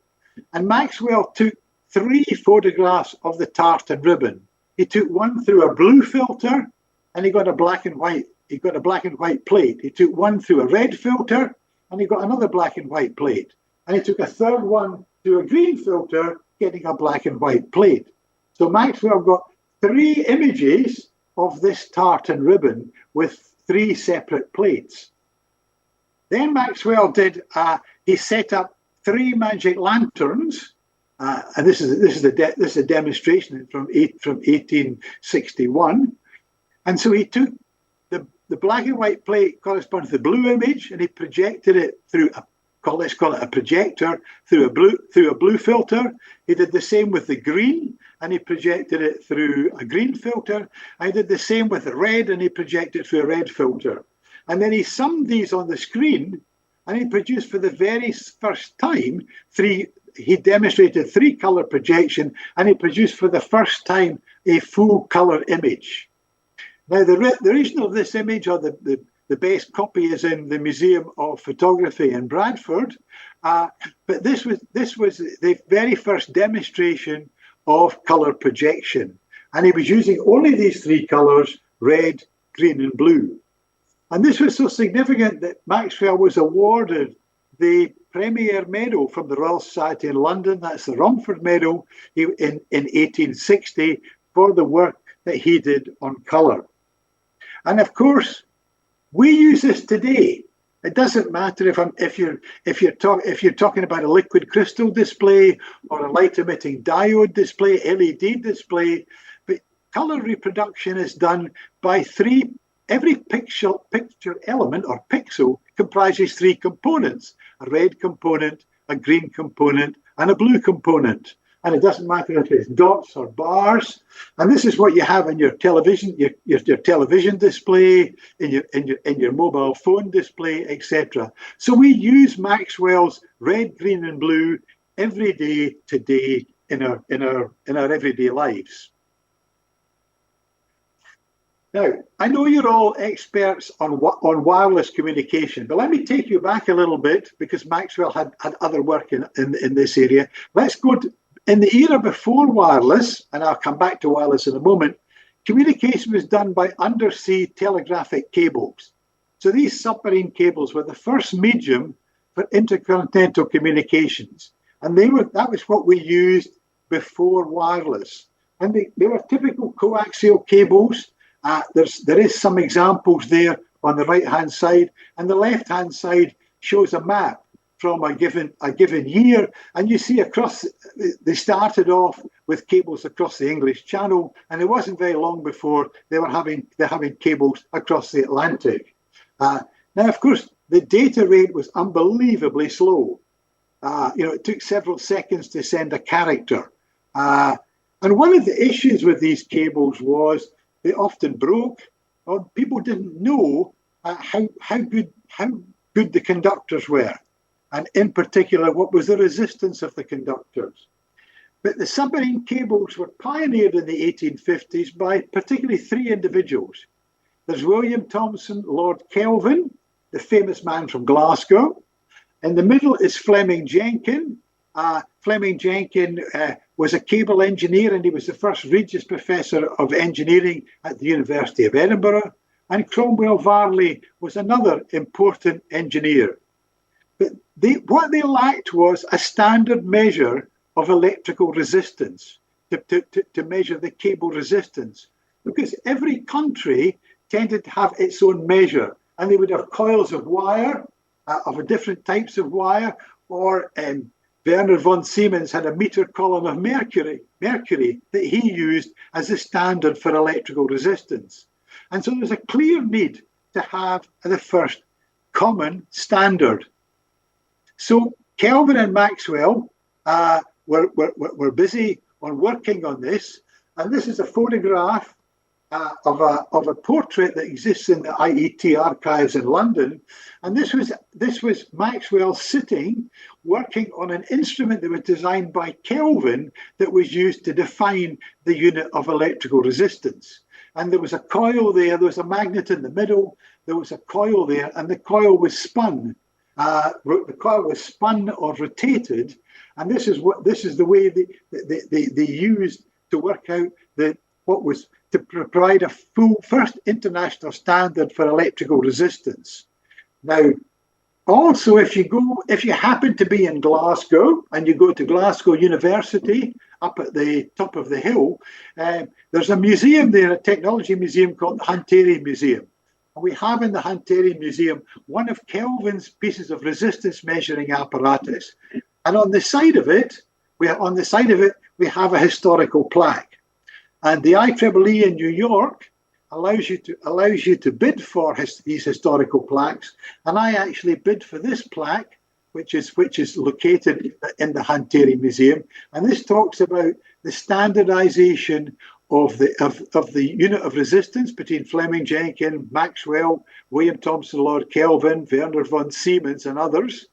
And Maxwell took 3 photographs of the tartan ribbon. He took one through a blue filter, and he got a black and white. He got a black and white plate. He took one through a red filter, and he got another black and white plate. And he took a third one through a green filter, getting a black and white plate. So Maxwell got 3 images of this tartan ribbon with 3 separate plates. Then Maxwell he set up 3 magic lanterns. And this is a demonstration from 1861. And so he took the black and white plate corresponding to the blue image, and he projected it through let's call it a projector through a blue filter. He did the same with the green, and he projected it through a green filter. I did the same with the red, and he projected it through a red filter. And then he summed these on the screen, and he produced for the very first time he demonstrated 3 colour projection, and he produced for the first time a full colour image. Now, the reason of this image, or the best copy, is in the Museum of Photography in Bradford. But this was the very first demonstration of colour projection. And he was using only these 3 colours, red, green, and blue. And this was so significant that Maxwell was awarded the Premier Medal from the Royal Society in London, that's the Romford Medal, in 1860, for the work that he did on colour. And of course, we use this today. It doesn't matter if you're talking about a liquid crystal display or a light emitting diode display, LED display, but colour reproduction is done by every picture element or pixel comprises 3 components: a red component, a green component, and a blue component. And it doesn't matter if it's dots or bars. And this is what you have in your television, your television display, in your mobile phone display, etc. So we use Maxwell's red, green, and blue every day today in our everyday lives. Now, I know you're all experts on wireless communication, but let me take you back a little bit, because Maxwell had other work in this area. Let's go in the era before wireless, and I'll come back to wireless in a moment. Communication was done by undersea telegraphic cables. So these submarine cables were the first medium for intercontinental communications. And that was what we used before wireless. And they were typical coaxial cables. There is some examples there on the right-hand side, and the left-hand side shows a map from a given year, and you see across. They started off with cables across the English Channel, and it wasn't very long before they're having cables across the Atlantic. Now, of course, the data rate was unbelievably slow. It took several seconds to send a character. And one of the issues with these cables was they often broke, or people didn't know how good the conductors were, and in particular, what was the resistance of the conductors. But the submarine cables were pioneered in the 1850s by particularly three individuals. There's William Thomson, Lord Kelvin, the famous man from Glasgow. In the middle is Fleming Jenkin. Fleming Jenkin was a cable engineer, and he was the first Regius Professor of Engineering at the University of Edinburgh. And Cromwell Varley was another important engineer. But what they lacked was a standard measure of electrical resistance to measure the cable resistance, because every country tended to have its own measure, and they would have coils of wire, of different types of wire, or Werner von Siemens had a meter column of mercury that he used as a standard for electrical resistance. And so there's a clear need to have the first common standard. So Kelvin and Maxwell were busy on working on this, and this is a photograph of a portrait that exists in the IET archives in London, and this was Maxwell sitting working on an instrument that was designed by Kelvin that was used to define the unit of electrical resistance. And there was a coil there was a magnet in the middle, there was a coil there, and the coil was spun. The coil was spun or rotated, and this is the way they used to work out what was to provide a full first international standard for electrical resistance. Now, also, if you happen to be in Glasgow and you go to Glasgow University up at the top of the hill, there's a museum there, a technology museum called the Hunterian Museum. And we have in the Hunterian Museum one of Kelvin's pieces of resistance measuring apparatus. And on the side of it, we have a historical plaque. And the IEEE in New York allows you to bid for these historical plaques. And I actually bid for this plaque, which is located in the Hunterian Museum. And this talks about the standardization of the unit of resistance between Fleming Jenkin, Maxwell, William Thomson, Lord Kelvin, Werner von Siemens, and others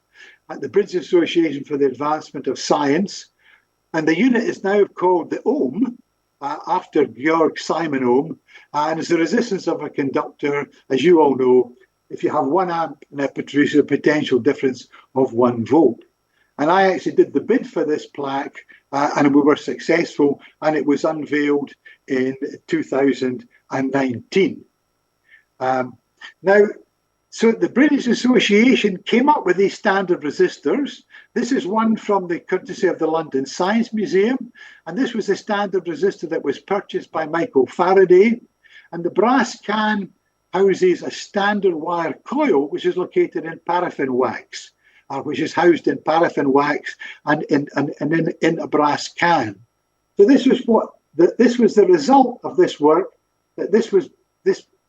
at the British Association for the Advancement of Science. And the unit is now called the ohm, after Georg Simon Ohm, and is the resistance of a conductor. As you all know, if you have 1 amp, and it produces a potential difference of 1 volt. And I actually did the bid for this plaque, and we were successful, and it was unveiled in 2019. Now, so the British Association came up with these standard resistors. This is one from the courtesy of the London Science Museum, and this was the standard resistor that was purchased by Michael Faraday. And the brass can houses a standard wire coil, which is located in paraffin wax, which is housed in paraffin wax and in a brass can. So this was the result of this work. That this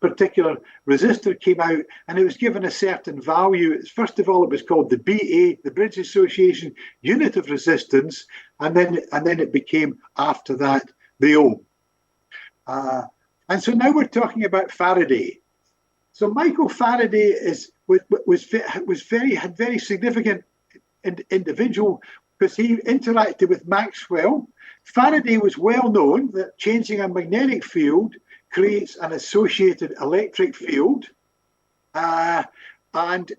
particular resistor came out, and it was given a certain value. First of all, it was called the BA, the British Association Unit of Resistance, and then it became, after that, the ohm. And so now we're talking about Faraday. So Michael Faraday had very significant individual, because he interacted with Maxwell. Faraday was well known that changing a magnetic field creates an associated electric field, and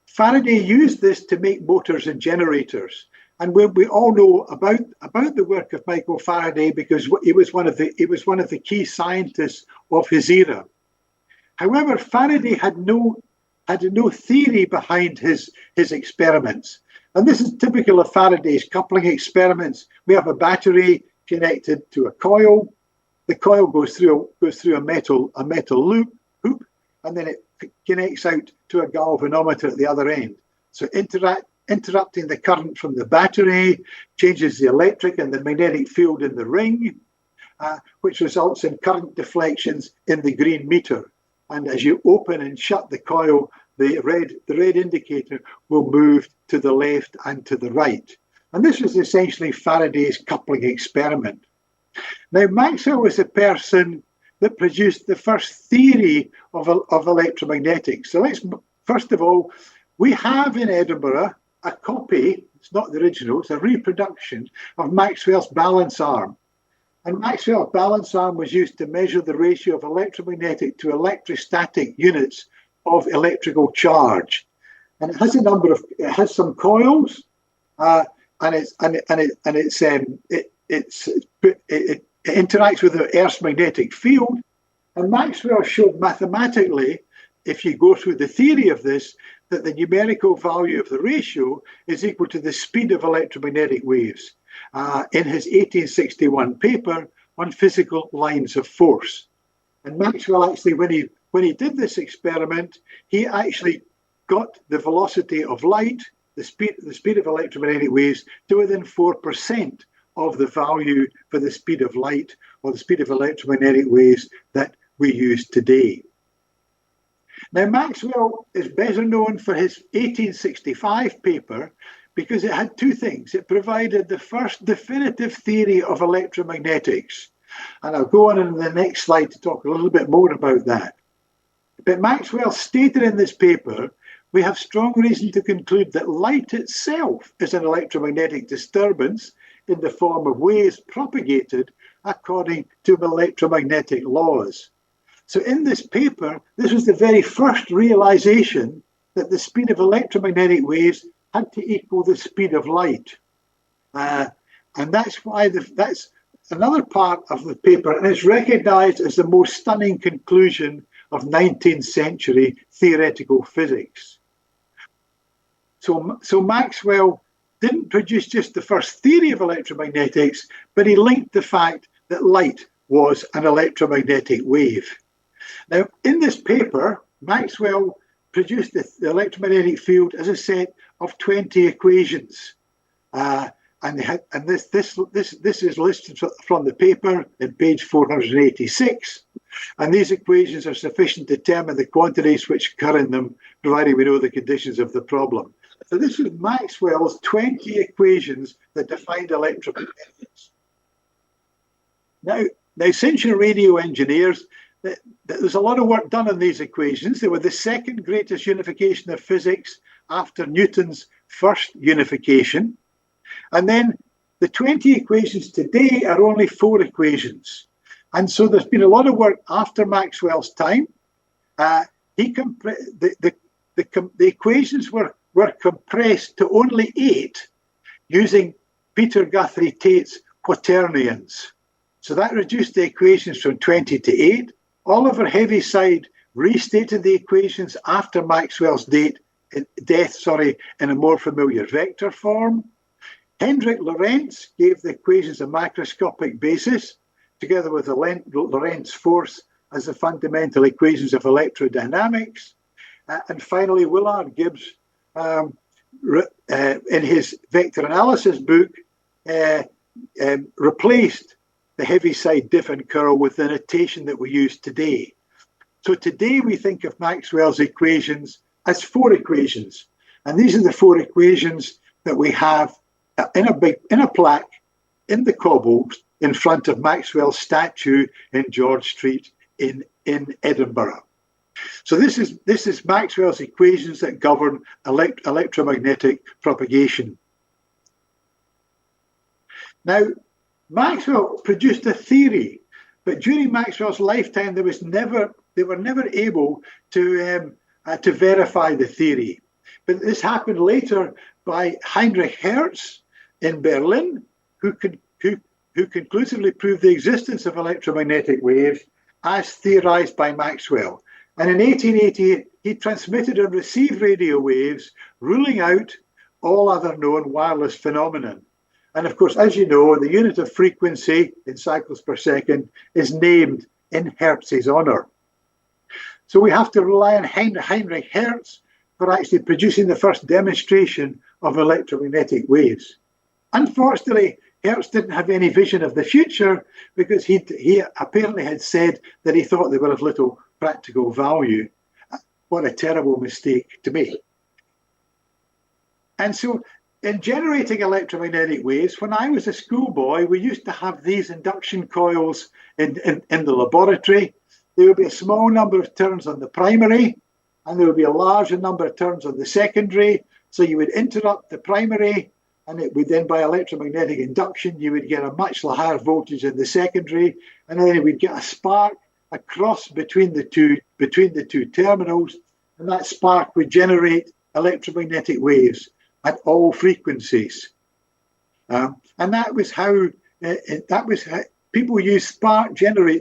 Faraday used this to make motors and generators. And we all know about the work of Michael Faraday because he was one of the key scientists of his era. However, Faraday had no theory behind his experiments, and this is typical of Faraday's coupling experiments. We have a battery connected to a coil. the coil goes through a metal hoop, and then it connects out to a galvanometer at the other end. So interrupting the current from the battery changes the electric and the magnetic field in the ring, which results in current deflections in the green meter. And as you open and shut the coil, the red indicator will move to the left and to the right. And this was essentially Faraday's coupling experiment. Now, Maxwell was the person that produced the first theory of electromagnetics. So let's, first of all, we have in Edinburgh a copy, it's not the original, it's a reproduction of Maxwell's balance arm. And Maxwell's balance arm was used to measure the ratio of electromagnetic to electrostatic units of electrical charge. And it has it has some coils, and it interacts with the Earth's magnetic field. And Maxwell showed mathematically, if you go through the theory of this, that the numerical value of the ratio is equal to the speed of electromagnetic waves in his 1861 paper on physical lines of force. And Maxwell actually, when he did this experiment, he actually got the velocity of light, the speed of electromagnetic waves, to within 4% of the value for the speed of light or the speed of electromagnetic waves that we use today. Now, Maxwell is better known for his 1865 paper because it had two things. It provided the first definitive theory of electromagnetics. And I'll go on in the next slide to talk a little bit more about that. But Maxwell stated in this paper, we have strong reason to conclude that light itself is an electromagnetic disturbance in the form of waves propagated according to electromagnetic laws. So in this paper, this was the very first realization that the speed of electromagnetic waves had to equal the speed of light. And that's why that's another part of the paper, and it's recognized as the most stunning conclusion of 19th century theoretical physics. So Maxwell didn't produce just the first theory of electromagnetics, but he linked the fact that light was an electromagnetic wave. Now, in this paper, Maxwell produced the electromagnetic field as a set of 20 equations. And this is listed from the paper in page 486. And these equations are sufficient to determine the quantities which occur in them, provided we know the conditions of the problem. So this was Maxwell's 20 equations that defined electromagnetics. Now since you're radio engineers, there's a lot of work done on these equations. They were the second greatest unification of physics after Newton's first unification. And then the 20 equations today are only 4 equations. And so there's been a lot of work after Maxwell's time. The equations were compressed to only 8 using Peter Guthrie Tait's quaternions. So that reduced the equations from 20 to 8. Oliver Heaviside restated the equations after Maxwell's death in a more familiar vector form. Hendrik Lorentz gave the equations a macroscopic basis, together with the Lorentz force as the fundamental equations of electrodynamics. And finally, Willard Gibbs, in his vector analysis book, replaced the Heaviside diff and curl with the notation that we use today. So today we think of Maxwell's equations as 4 equations. And these are the 4 equations that we have in a plaque in the cobbles in front of Maxwell's statue in George Street in Edinburgh. So this is Maxwell's equations that govern electromagnetic propagation. Now, Maxwell produced a theory, but during Maxwell's lifetime, they were never able to verify the theory. But this happened later by Heinrich Hertz in Berlin, who conclusively proved the existence of electromagnetic waves as theorized by Maxwell. And in 1888, he transmitted and received radio waves, ruling out all other known wireless phenomenon. And of course, as you know, the unit of frequency in cycles per second is named in Hertz's honor. So we have to rely on Heinrich Hertz for actually producing the first demonstration of electromagnetic waves. Unfortunately, Hertz didn't have any vision of the future because he apparently had said that he thought they were of little practical value. What a terrible mistake to make. And so in generating electromagnetic waves, when I was a schoolboy, we used to have these induction coils in the laboratory. There would be a small number of turns on the primary, and there would be a larger number of turns on the secondary. So you would interrupt the primary, and it would then, by electromagnetic induction, you would get a much higher voltage in the secondary, and then it would get a spark across between the two terminals, and that spark would generate electromagnetic waves at all frequencies. And that was how people use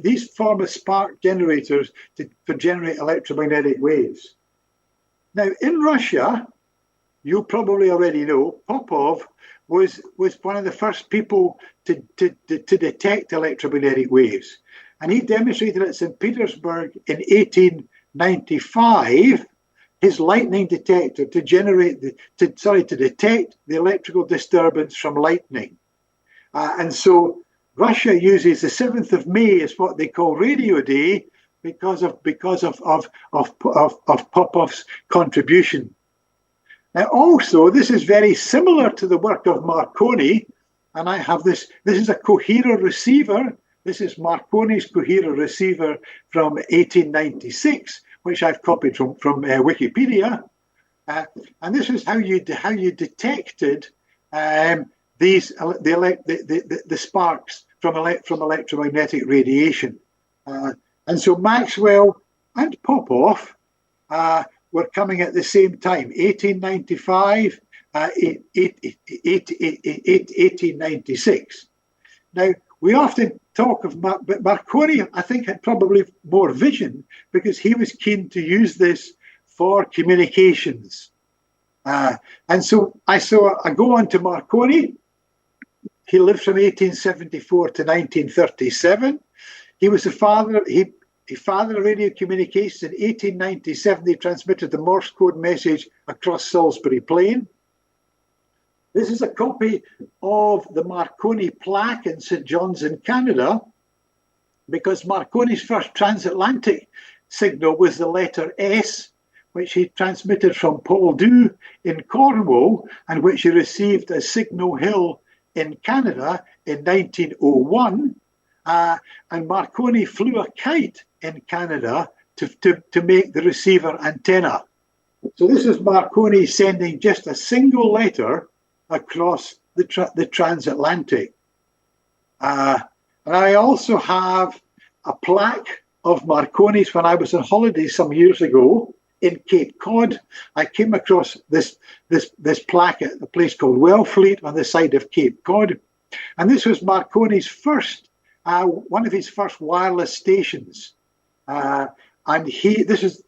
these form of spark generators to generate electromagnetic waves. Now, in Russia, you probably already know, Popov was one of the first people to detect electromagnetic waves. And he demonstrated at St. Petersburg in 1895 his lightning detector to detect the electrical disturbance from lightning. And so Russia uses the 7th of May as what they call Radio Day because of Popov's contribution. Now, also, this is very similar to the work of Marconi, and I have this. This is a coherer receiver. This is Marconi's coherer receiver from 1896, which I've copied from Wikipedia. And this is how you detected the sparks from electromagnetic radiation. And so Maxwell and Popov were coming at the same time, 1895, 1896. Now, we often talk of but Marconi, I think, had probably more vision because he was keen to use this for communications. And so I go on to Marconi. He lived from 1874 to 1937. He was the father. He fathered radio communications. In 1897, he transmitted the Morse code message across Salisbury Plain. This is a copy of the Marconi plaque in St. John's in Canada, because Marconi's first transatlantic signal was the letter S, which he transmitted from Poldhu in Cornwall, and which he received as Signal Hill in Canada in 1901. And Marconi flew a kite in Canada to make the receiver antenna. So this is Marconi sending just a single letter across the transatlantic. And I also have a plaque of Marconi's when I was on holiday some years ago in Cape Cod. I came across this plaque at a place called Wellfleet on the side of Cape Cod. And this was Marconi's first, one of his first wireless stations. And this was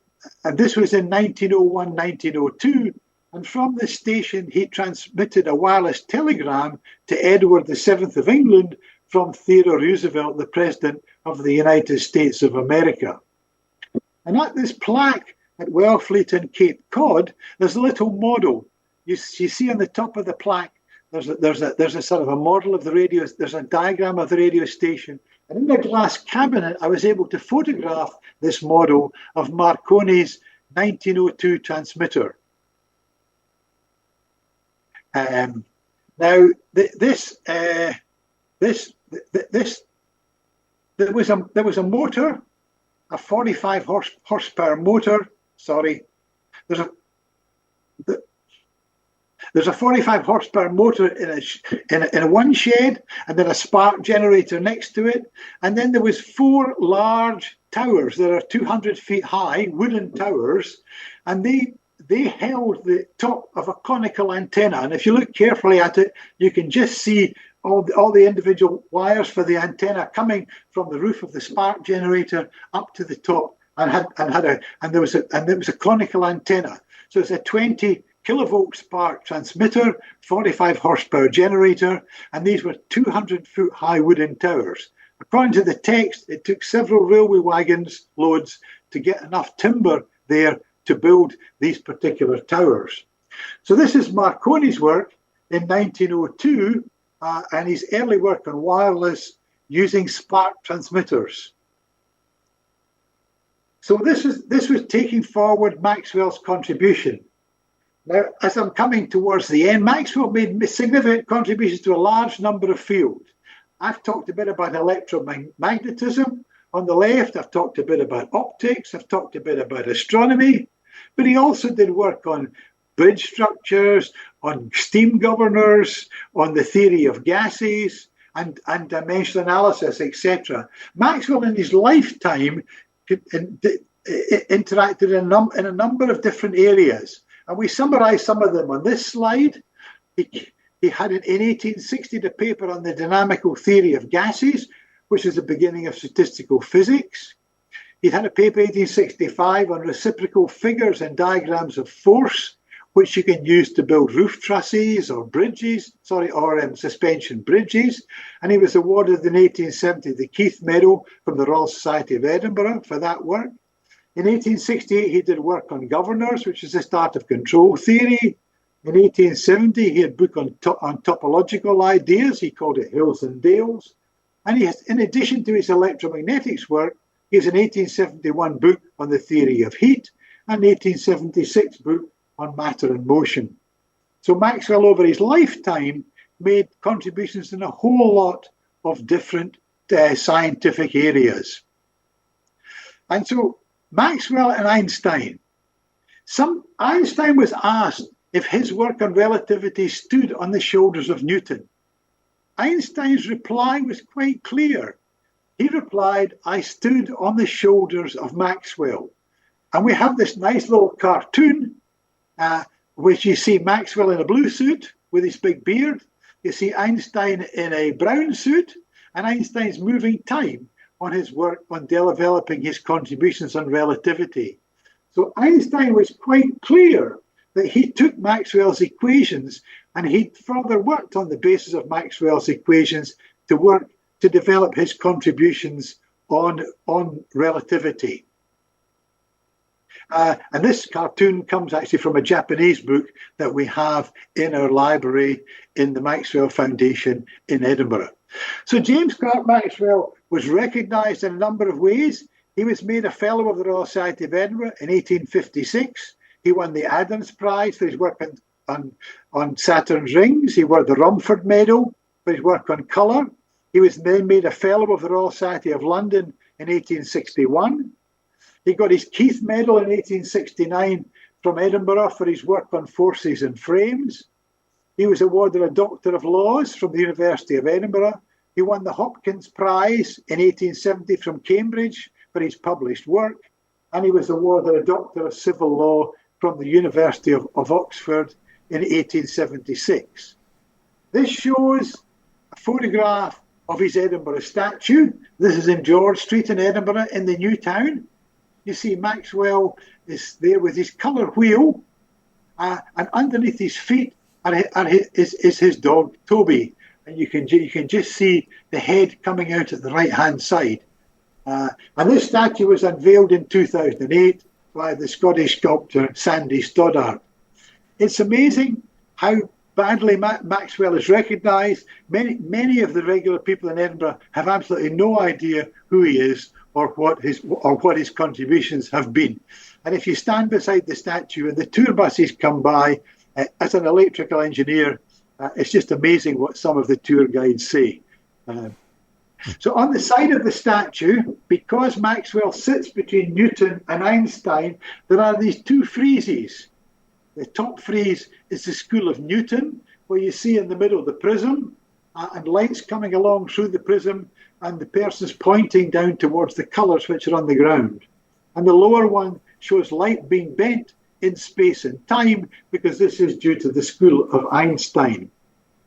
in 1901, 1902. And from this station, he transmitted a wireless telegram to Edward VII of England from Theodore Roosevelt, the President of the United States of America. And at this plaque at Wellfleet in Cape Cod, there's a little model. You see on the top of the plaque, there's a sort of a model of the radio. There's a diagram of the radio station. And in the glass cabinet, I was able to photograph this model of Marconi's 1902 transmitter. Now, there was a motor, a 45 horsepower motor. Sorry, there's a 45 horsepower motor in one shed, and then a spark generator next to it, and then there was 4 large towers that are 200 feet high, wooden towers, and they held the top of a conical antenna. And if you look carefully at it, you can just see all the individual wires for the antenna coming from the roof of the spark generator up to the top, and there was a conical antenna. So it's a 20 kilovolt spark transmitter, 45 horsepower generator, and these were 200-foot high wooden towers. According to the text, it took several railway wagons loads to get enough timber there to build these particular towers. So this is Marconi's work in 1902 and his early work on wireless using spark transmitters. So this was taking forward Maxwell's contribution. Now, as I'm coming towards the end, Maxwell made significant contributions to a large number of fields. I've talked a bit about electromagnetism. On the left, I've talked a bit about optics. I've talked a bit about astronomy. But he also did work on bridge structures, on steam governors, on the theory of gases, and dimensional analysis, etc. Maxwell, in his lifetime, interacted in a number of different areas. And we summarize some of them on this slide. He had in 1860 a paper on the dynamical theory of gases, which is the beginning of statistical physics. He had a paper in 1865 on reciprocal figures and diagrams of force, which you can use to build roof trusses or bridges, suspension bridges. And he was awarded in 1870 the Keith Medal from the Royal Society of Edinburgh for that work. In 1868, he did work on governors, which is the start of control theory. In 1870, he had a book on topological ideas. He called it Hills and Dales. And he has, in addition to his electromagnetics work, he has an 1871 book on the theory of heat and an 1876 book on matter and motion. So Maxwell, over his lifetime, made contributions in a whole lot of different scientific areas. And so Maxwell and Einstein. Einstein was asked if his work on relativity stood on the shoulders of Newton. Einstein's reply was quite clear. He replied, "I stood on the shoulders of Maxwell." And we have this nice little cartoon, which you see Maxwell in a blue suit with his big beard. You see Einstein in a brown suit, and Einstein's moving time on his work on developing his contributions on relativity. So Einstein was quite clear that he took Maxwell's equations and he further worked on the basis of Maxwell's equations to develop his contributions on relativity. And this cartoon comes actually from a Japanese book that we have in our library in the Maxwell Foundation in Edinburgh. So James Clerk Maxwell was recognised in a number of ways. He was made a Fellow of the Royal Society of Edinburgh in 1856. He won the Adams Prize for his work on Saturn's rings. He won the Rumford Medal for his work on colour. He was then made a Fellow of the Royal Society of London in 1861. He got his Keith Medal in 1869 from Edinburgh for his work on forces and frames. He was awarded a Doctor of Laws from the University of Edinburgh. He won the Hopkins Prize in 1870 from Cambridge for his published work. And he was awarded a Doctor of Civil Law from the University of Oxford in 1876. This shows a photograph of his Edinburgh statue. This is in George Street in Edinburgh in the New Town. You see Maxwell is there with his colour wheel, and underneath his feet is his dog Toby, and you can just see the head coming out at the right hand side. And this statue was unveiled in 2008 by the Scottish sculptor Sandy Stoddart. It's amazing how badly Maxwell is recognised. Many of the regular people in Edinburgh have absolutely no idea who he is or what his contributions have been. And if you stand beside the statue and the tour buses come by, as an electrical engineer, it's just amazing what some of the tour guides say. So on the side of the statue, because Maxwell sits between Newton and Einstein, there are these two friezes. The top frieze is the School of Newton, where you see in the middle the prism, and lights coming along through the prism, and the person's pointing down towards the colours which are on the ground. And the lower one shows light being bent in space and time, because this is due to the School of Einstein.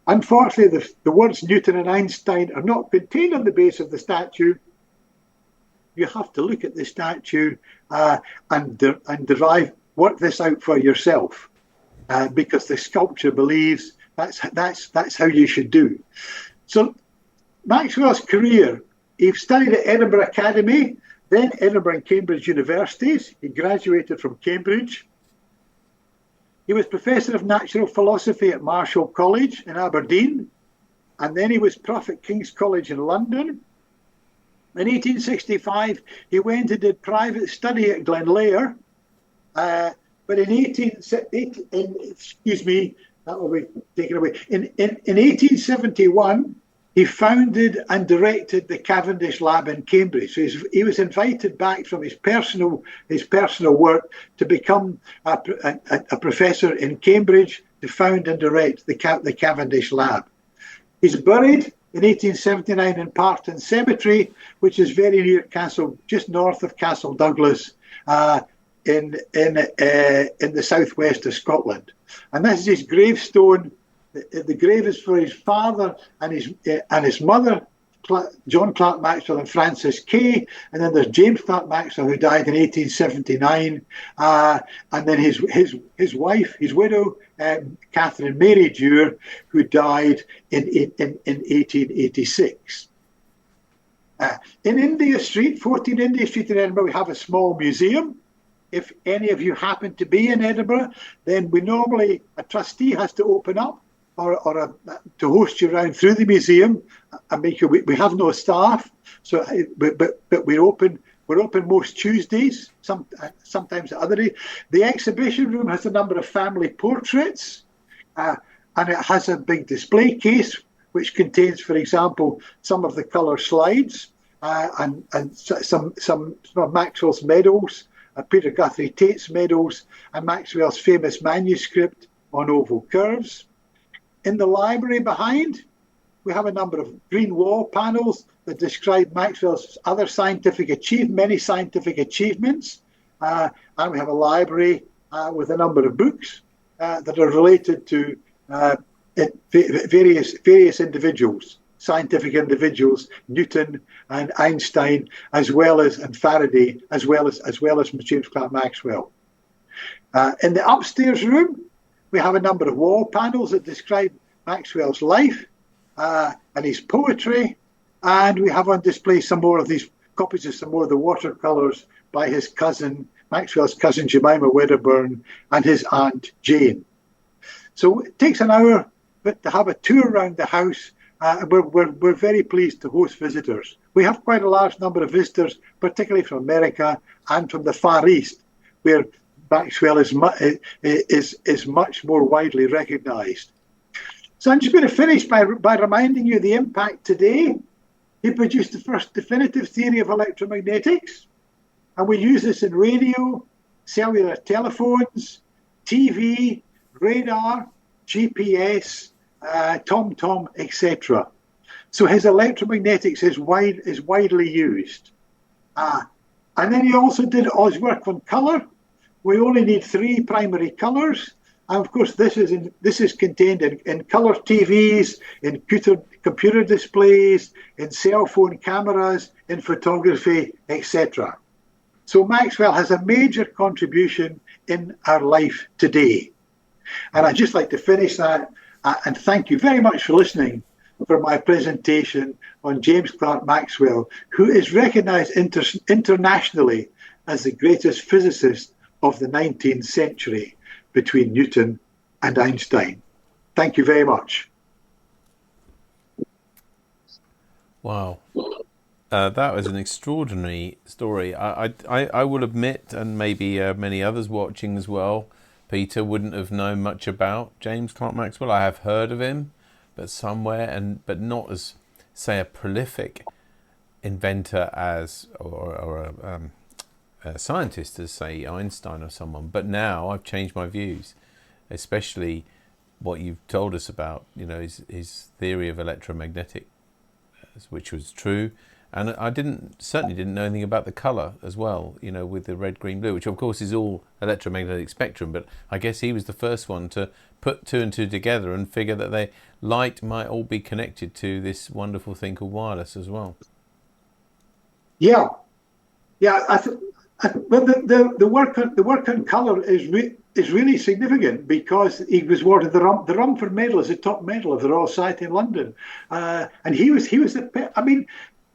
Unfortunately, the words Newton and Einstein are not contained on the base of the statue. You have to look at the statue and work this out for yourself. because the sculpture believes that's how you should do. So Maxwell's career, he studied at Edinburgh Academy, then Edinburgh and Cambridge universities. He graduated from Cambridge. He was Professor of Natural Philosophy at Marischal College in Aberdeen, and then he was Prof at King's College in London. In 1865, he went and did private study at Glenlair, but in 1871, he founded and directed the Cavendish Lab in Cambridge. So he was invited back from his personal work to become a professor in Cambridge to found and direct the Cavendish Lab. He's buried in 1879 in Parton Cemetery, which is very near Castle, just north of Castle Douglas, in the southwest of Scotland. And this is his gravestone. The grave is for his father and his mother, John Clerk Maxwell and Frances Kay, and then there's James Clerk Maxwell, who died in 1879, and then his wife, his widow, Catherine Mary Dewar, who died in 1886. In India Street, 14 India Street in Edinburgh, we have a small museum. If any of you happen to be in Edinburgh, then a trustee has to open up or to host you around through the museum and make sure we have no staff. So, but we're open most Tuesdays, sometimes other days. The exhibition room has a number of family portraits, and it has a big display case which contains, for example, some of the colour slides and some of Maxwell's medals, Peter Guthrie Tate's medals, and Maxwell's famous manuscript on oval curves. In the library behind, we have a number of green wall panels that describe Maxwell's other many scientific achievements. And we have a library with a number of books that are related to various individuals, scientific individuals, Newton and Einstein, and Faraday, as well as James Clerk Maxwell. In the upstairs room, we have a number of wall panels that describe Maxwell's life and his poetry, and we have on display some more of these copies of some more of the watercolours by his cousin, Maxwell's cousin Jemima Wedderburn, and his aunt Jane. So it takes an hour to have a tour around the house. We're very pleased to host visitors. We have quite a large number of visitors, particularly from America and from the Far East, where Maxwell is much more widely recognised. So I'm just going to finish by reminding you the impact today. He produced the first definitive theory of electromagnetics, and we use this in radio, cellular telephones, TV, radar, GPS, TomTom, etc. So his electromagnetics is widely used. And then he also did all his work on colour. We only need 3 primary colours. And of course, this is contained in colour TVs, in computer displays, in cell phone cameras, in photography, etc. So Maxwell has a major contribution in our life today. And I'd just like to finish that and thank you very much for listening for my presentation on James Clerk Maxwell, who is recognised internationally as the greatest physicist of the 19th century between Newton and Einstein. Thank you very much. Wow. That was an extraordinary story. I will admit, and maybe many others watching as well, Peter wouldn't have known much about James Clerk Maxwell. I have heard of him, but but not as, say, a prolific inventor or a scientist as, say, Einstein or someone. But now I've changed my views, especially what you've told us about, his theory of electromagnetic, which was true. And I certainly didn't know anything about the colour as well, with the red, green, blue, which of course is all electromagnetic spectrum. But I guess he was the first one to put 2 and 2 together and figure that light might all be connected to this wonderful thing called wireless as well. Yeah. Well, the work on colour is really significant because he was awarded the Rumford Medal as the top medal of the Royal Society in London, and he was I mean,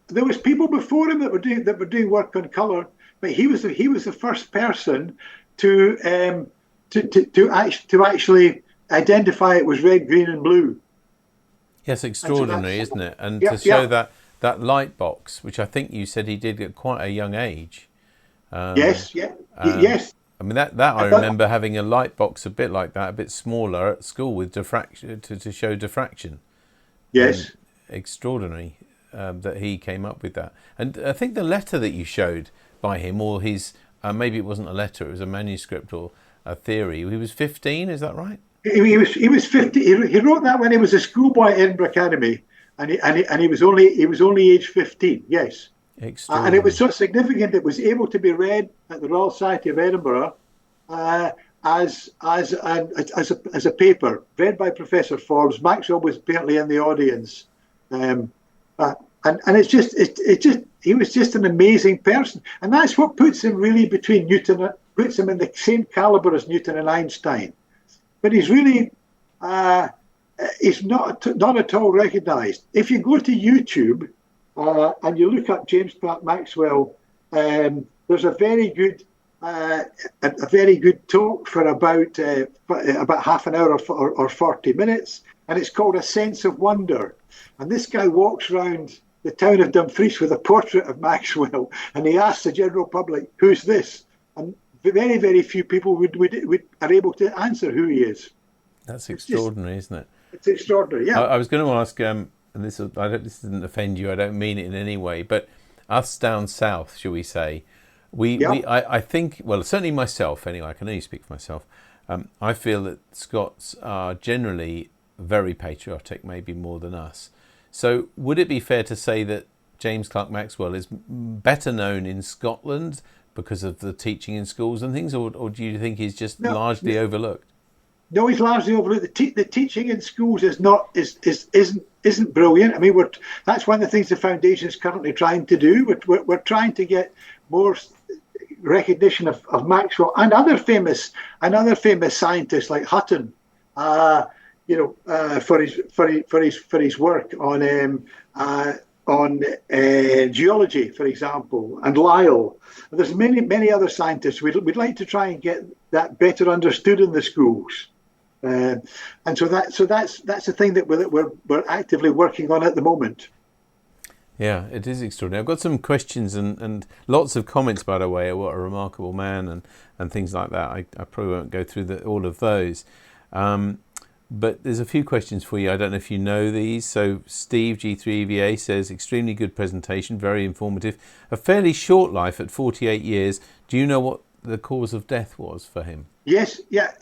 there was people before him that were doing work on colour, but he was the first person to actually identify it was red, green, and blue. Yes, extraordinary, isn't it? And yeah, to show that light box, which I think you said he did at quite a young age. Yes. I mean that I remember having a light box a bit like that, a bit smaller at school with diffraction to show diffraction. Yes, extraordinary that he came up with that. And I think the letter that you showed by him, or his maybe it wasn't a letter, it was a manuscript or a theory. He was 15, is that right? He was 50. He wrote that when he was a schoolboy at Edinburgh Academy, and he was only age 15. Yes. And it was so significant it was able to be read at the Royal Society of Edinburgh as a paper read by Professor Forbes. Maxwell was apparently in the audience, and it's just he was just an amazing person, and that's what puts him really between Newton, puts him in the same caliber as Newton and Einstein. But he's really he's not at all recognised. If you go to YouTube. And you look up James Clerk Maxwell. There's a very good talk for about half an hour or 40 minutes, and it's called A Sense of Wonder. And this guy walks around the town of Dumfries with a portrait of Maxwell, and he asks the general public, "Who's this?" And very, very few people are able to answer who he is. That's extraordinary, isn't it? It's extraordinary. Yeah. I was going to ask. And this doesn't offend you. I don't mean it in any way. But us down south, shall we say, I think, well, certainly myself. Anyway, I can only speak for myself. I feel that Scots are generally very patriotic, maybe more than us. So, would it be fair to say that James Clerk Maxwell is better known in Scotland because of the teaching in schools and things, or do you think he's just largely overlooked? No, he's largely overlooked. The teaching in schools isn't brilliant. I mean, that's one of the things the foundation is currently trying to do. We're trying to get more recognition of Maxwell and other famous scientists like Hutton, for his work on geology, for example, and Lyell. And there's many other scientists. We'd like to try and get that better understood in the schools. And so that's the thing that we're actively working on at the moment. Yeah, it is extraordinary. I've got some questions and lots of comments, by the way. What a remarkable man and things like that. I probably won't go through all of those, but there's a few questions for you. I don't know if you know these. So Steve G3EVA says, extremely good presentation, very informative. A fairly short life at 48 years. Do you know what the cause of death was for him? Yes, yeah.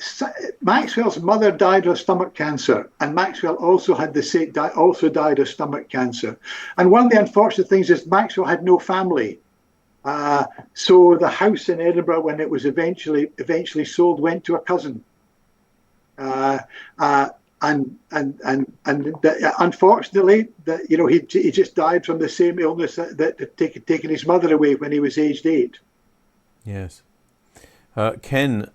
Maxwell's mother died of stomach cancer, and Maxwell also died of stomach cancer. And one of the unfortunate things is Maxwell had no family. So the house in Edinburgh, when it was eventually sold, went to a cousin. Unfortunately, he just died from the same illness that had taken his mother away when he was aged 8. Yes. Ken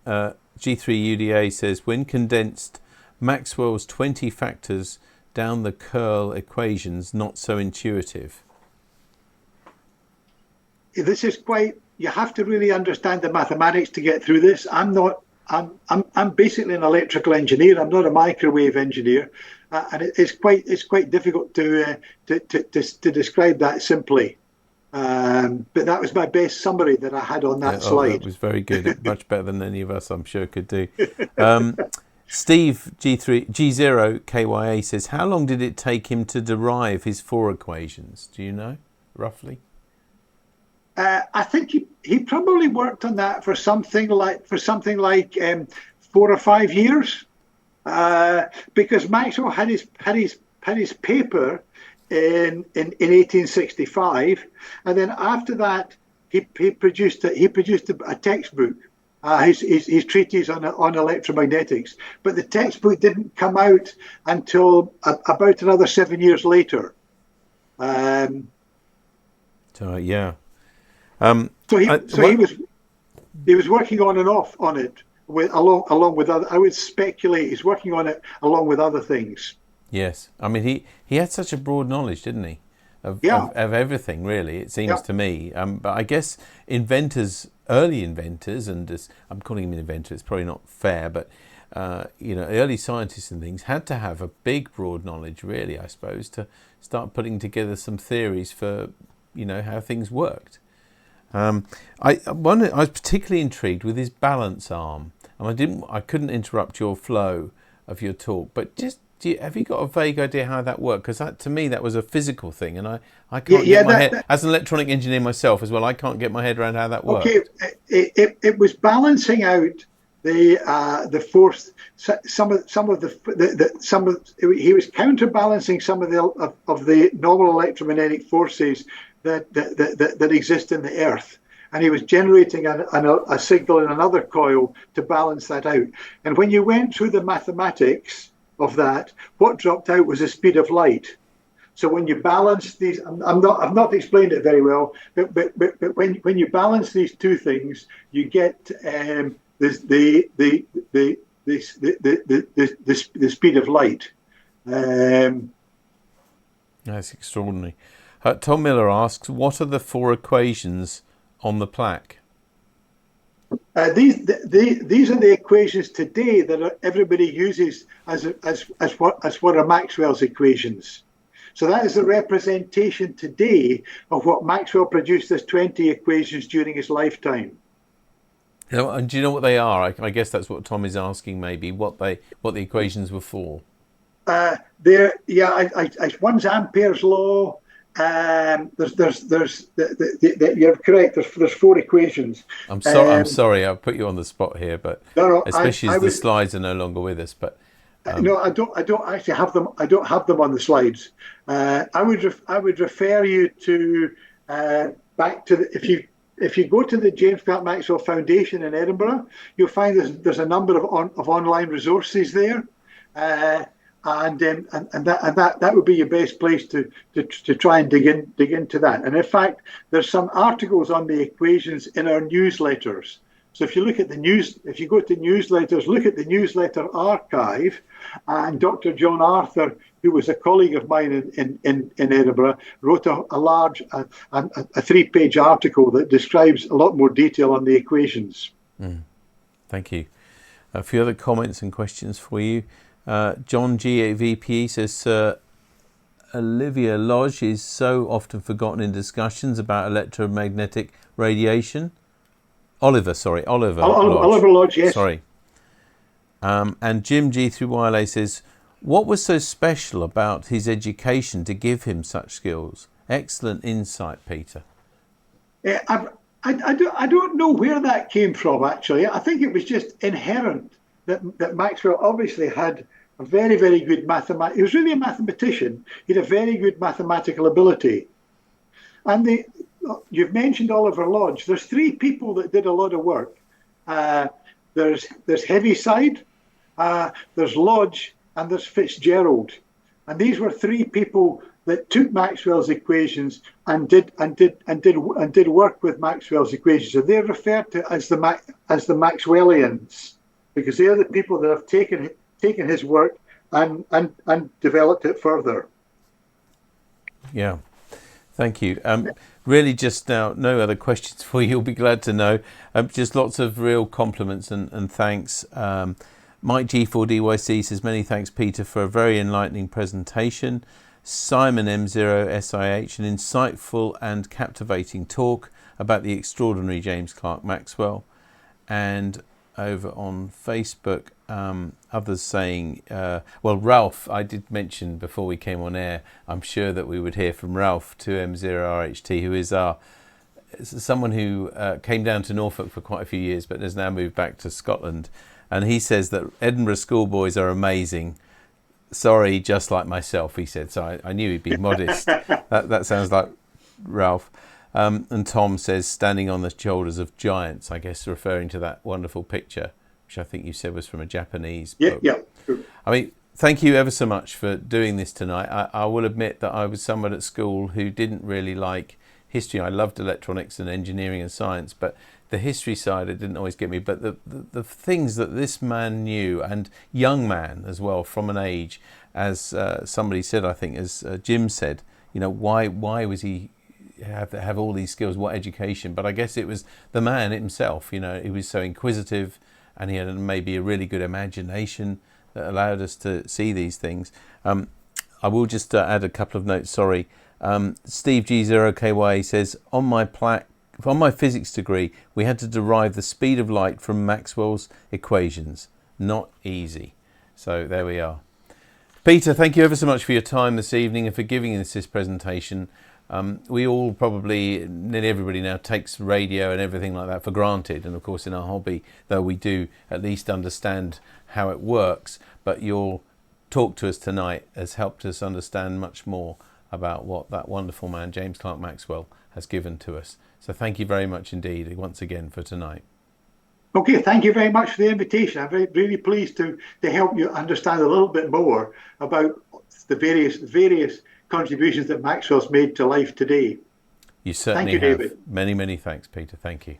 G3UDA says, when condensed, Maxwell's 20 factors down the curl equations not so intuitive. This is you have to really understand the mathematics to get through this. I'm basically an electrical engineer. I'm not a microwave engineer, and it's quite difficult to describe that simply. But that was my best summary that I had on that slide. It was very good, much better than any of us, I'm sure, could do. Steve G0KYA says, how long did it take him to derive his 4 equations? Do you know, roughly? I think he probably worked on that for something like 4 or 5 years, because Maxwell had his paper in 1865, and then after that he produced a textbook, his treatise on electromagnetics. But the textbook didn't come out until about another 7 years later. So yeah. So he was he was working on and off on it along with other. I would speculate he's working on it along with other things. Yes, I mean he had such a broad knowledge, didn't he, of everything really. It seems to me. But I guess early inventors, and I'm calling him an inventor. It's probably not fair, but early scientists and things had to have a big, broad knowledge, really, I suppose, to start putting together some theories for how things worked. I was particularly intrigued with his balance arm, and I couldn't interrupt your flow of your talk, but just have you got a vague idea how that worked? Because to me that was a physical thing, and I can't get my head, as an electronic engineer myself as well, I can't get my head around how that worked. Okay, it was balancing out the force. He was counterbalancing some of the normal electromagnetic forces that exist in the Earth, and he was generating a signal in another coil to balance that out. And when you went through the mathematics of that, what dropped out was the speed of light. So when you balance these, I've not explained it very well, but when you balance these two things, you get the speed of light. That's extraordinary. Tom Miller asks, what are the 4 equations on the plaque? These are the equations today that everybody uses as what are Maxwell's equations. So that is the representation today of what Maxwell produced as 20 equations during his lifetime. And do you know what they are? I guess that's what Tom is asking. Maybe what the equations were for. One's Ampere's law. You're correct. There's 4 equations. I'm sorry. I'll put you on the spot here, but especially as the slides are no longer with us. But no, I don't actually have them. I don't have them on the slides. I would refer you to back to if you go to the James Clerk Maxwell Foundation in Edinburgh, you'll find there's a number of online resources there. And that would be your best place to try and dig into that. And in fact, there's some articles on the equations in our newsletters. So if you look at if you go to newsletters, look at the newsletter archive. And Dr. John Arthur, who was a colleague of mine in Edinburgh, wrote a large 3-page article that describes a lot more detail on the equations. Thank you. A few other comments and questions for you. John GAVPE says, Olivia Lodge is so often forgotten in discussions about electromagnetic radiation. Oliver Lodge, yes. Sorry. And Jim G3YLA says, what was so special about his education to give him such skills? Excellent insight, Peter. I don't know where that came from, actually. I think it was just inherent that Maxwell obviously had a very, very good mathematician. He was really a mathematician. He had a very good mathematical ability. And you've mentioned Oliver Lodge. There's 3 people that did a lot of work. There's Heaviside, there's Lodge, and there's Fitzgerald. And these were 3 people that took Maxwell's equations and did work with Maxwell's equations. So they're referred to as the Maxwellians, because they're the people that have taken his work and developed it further. Yeah, thank you. Really, just now, no other questions for you. You'll be glad to know. Just lots of real compliments and thanks. Mike G4DYC says, many thanks, Peter, for a very enlightening presentation. Simon M0SIH, an insightful and captivating talk about the extraordinary James Clerk Maxwell. And over on Facebook, others saying, well, Ralph, I did mention before we came on air, I'm sure that we would hear from Ralph 2M0RHT, who is someone who came down to Norfolk for quite a few years, but has now moved back to Scotland. And he says that Edinburgh schoolboys are amazing. Sorry, just like myself, he said. So I knew he'd be modest. That sounds like Ralph. And Tom says, standing on the shoulders of giants, I guess referring to that wonderful picture, which I think you said was from a Japanese book. Yeah. I mean, thank you ever so much for doing this tonight. I will admit that I was someone at school who didn't really like history. I loved electronics and engineering and science, but the history side, it didn't always get me, but the things that this man knew, and young man as well, from an age, as somebody said, I think, as Jim said, why was he have all these skills, what education? But I guess it was the man himself, he was so inquisitive, and he had maybe a really good imagination that allowed us to see these things. I will just add a couple of notes, sorry. Steve G0KY says, on my physics degree, we had to derive the speed of light from Maxwell's equations. Not easy. So there we are. Peter, thank you ever so much for your time this evening and for giving us this presentation. We all probably, nearly everybody now, takes radio and everything like that for granted. And of course in our hobby, though, we do at least understand how it works. But your talk to us tonight has helped us understand much more about what that wonderful man, James Clerk Maxwell, has given to us. So thank you very much indeed, once again, for tonight. Okay, thank you very much for the invitation. I'm really pleased to help you understand a little bit more about the various contributions that Maxwell's made to life today. You certainly have. David. Many, many thanks, Peter. Thank you.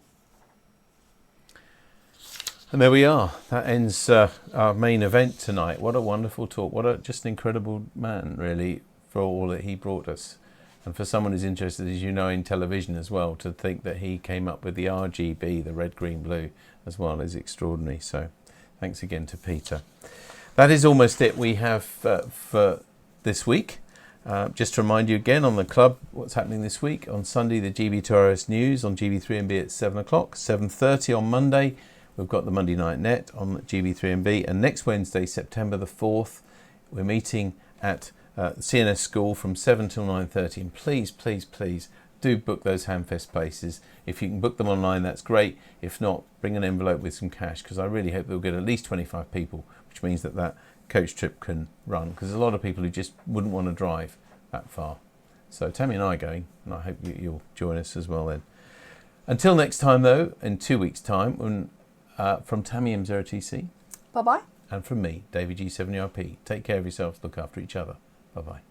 And there we are. That ends our main event tonight. What a wonderful talk. Just an incredible man, really, for all that he brought us. And for someone who's interested, as you know, in television as well, to think that he came up with the RGB, the red, green, blue, as well, is extraordinary. So thanks again to Peter. That is almost it we have for this week. Just to remind you again on the club, what's happening this week. On Sunday, the GB2RS News on GB3MB at 7 o'clock. 7:30 on Monday, we've got the Monday Night Net on GB3MB. And next Wednesday, September the 4th, we're meeting at CNS School from 7 till 9:30. And please, please, please do book those Hamfest spaces. If you can book them online, that's great. If not, bring an envelope with some cash, because I really hope we'll get at least 25 people, which means that coach trip can run, because there's a lot of people who just wouldn't want to drive that far. So Tammy and I are going, and I hope you'll join us as well then. Until next time, though, in 2 weeks' time, from Tammy M0TC. Bye-bye. And from me, David G7URP. Take care of yourselves, look after each other. Bye-bye.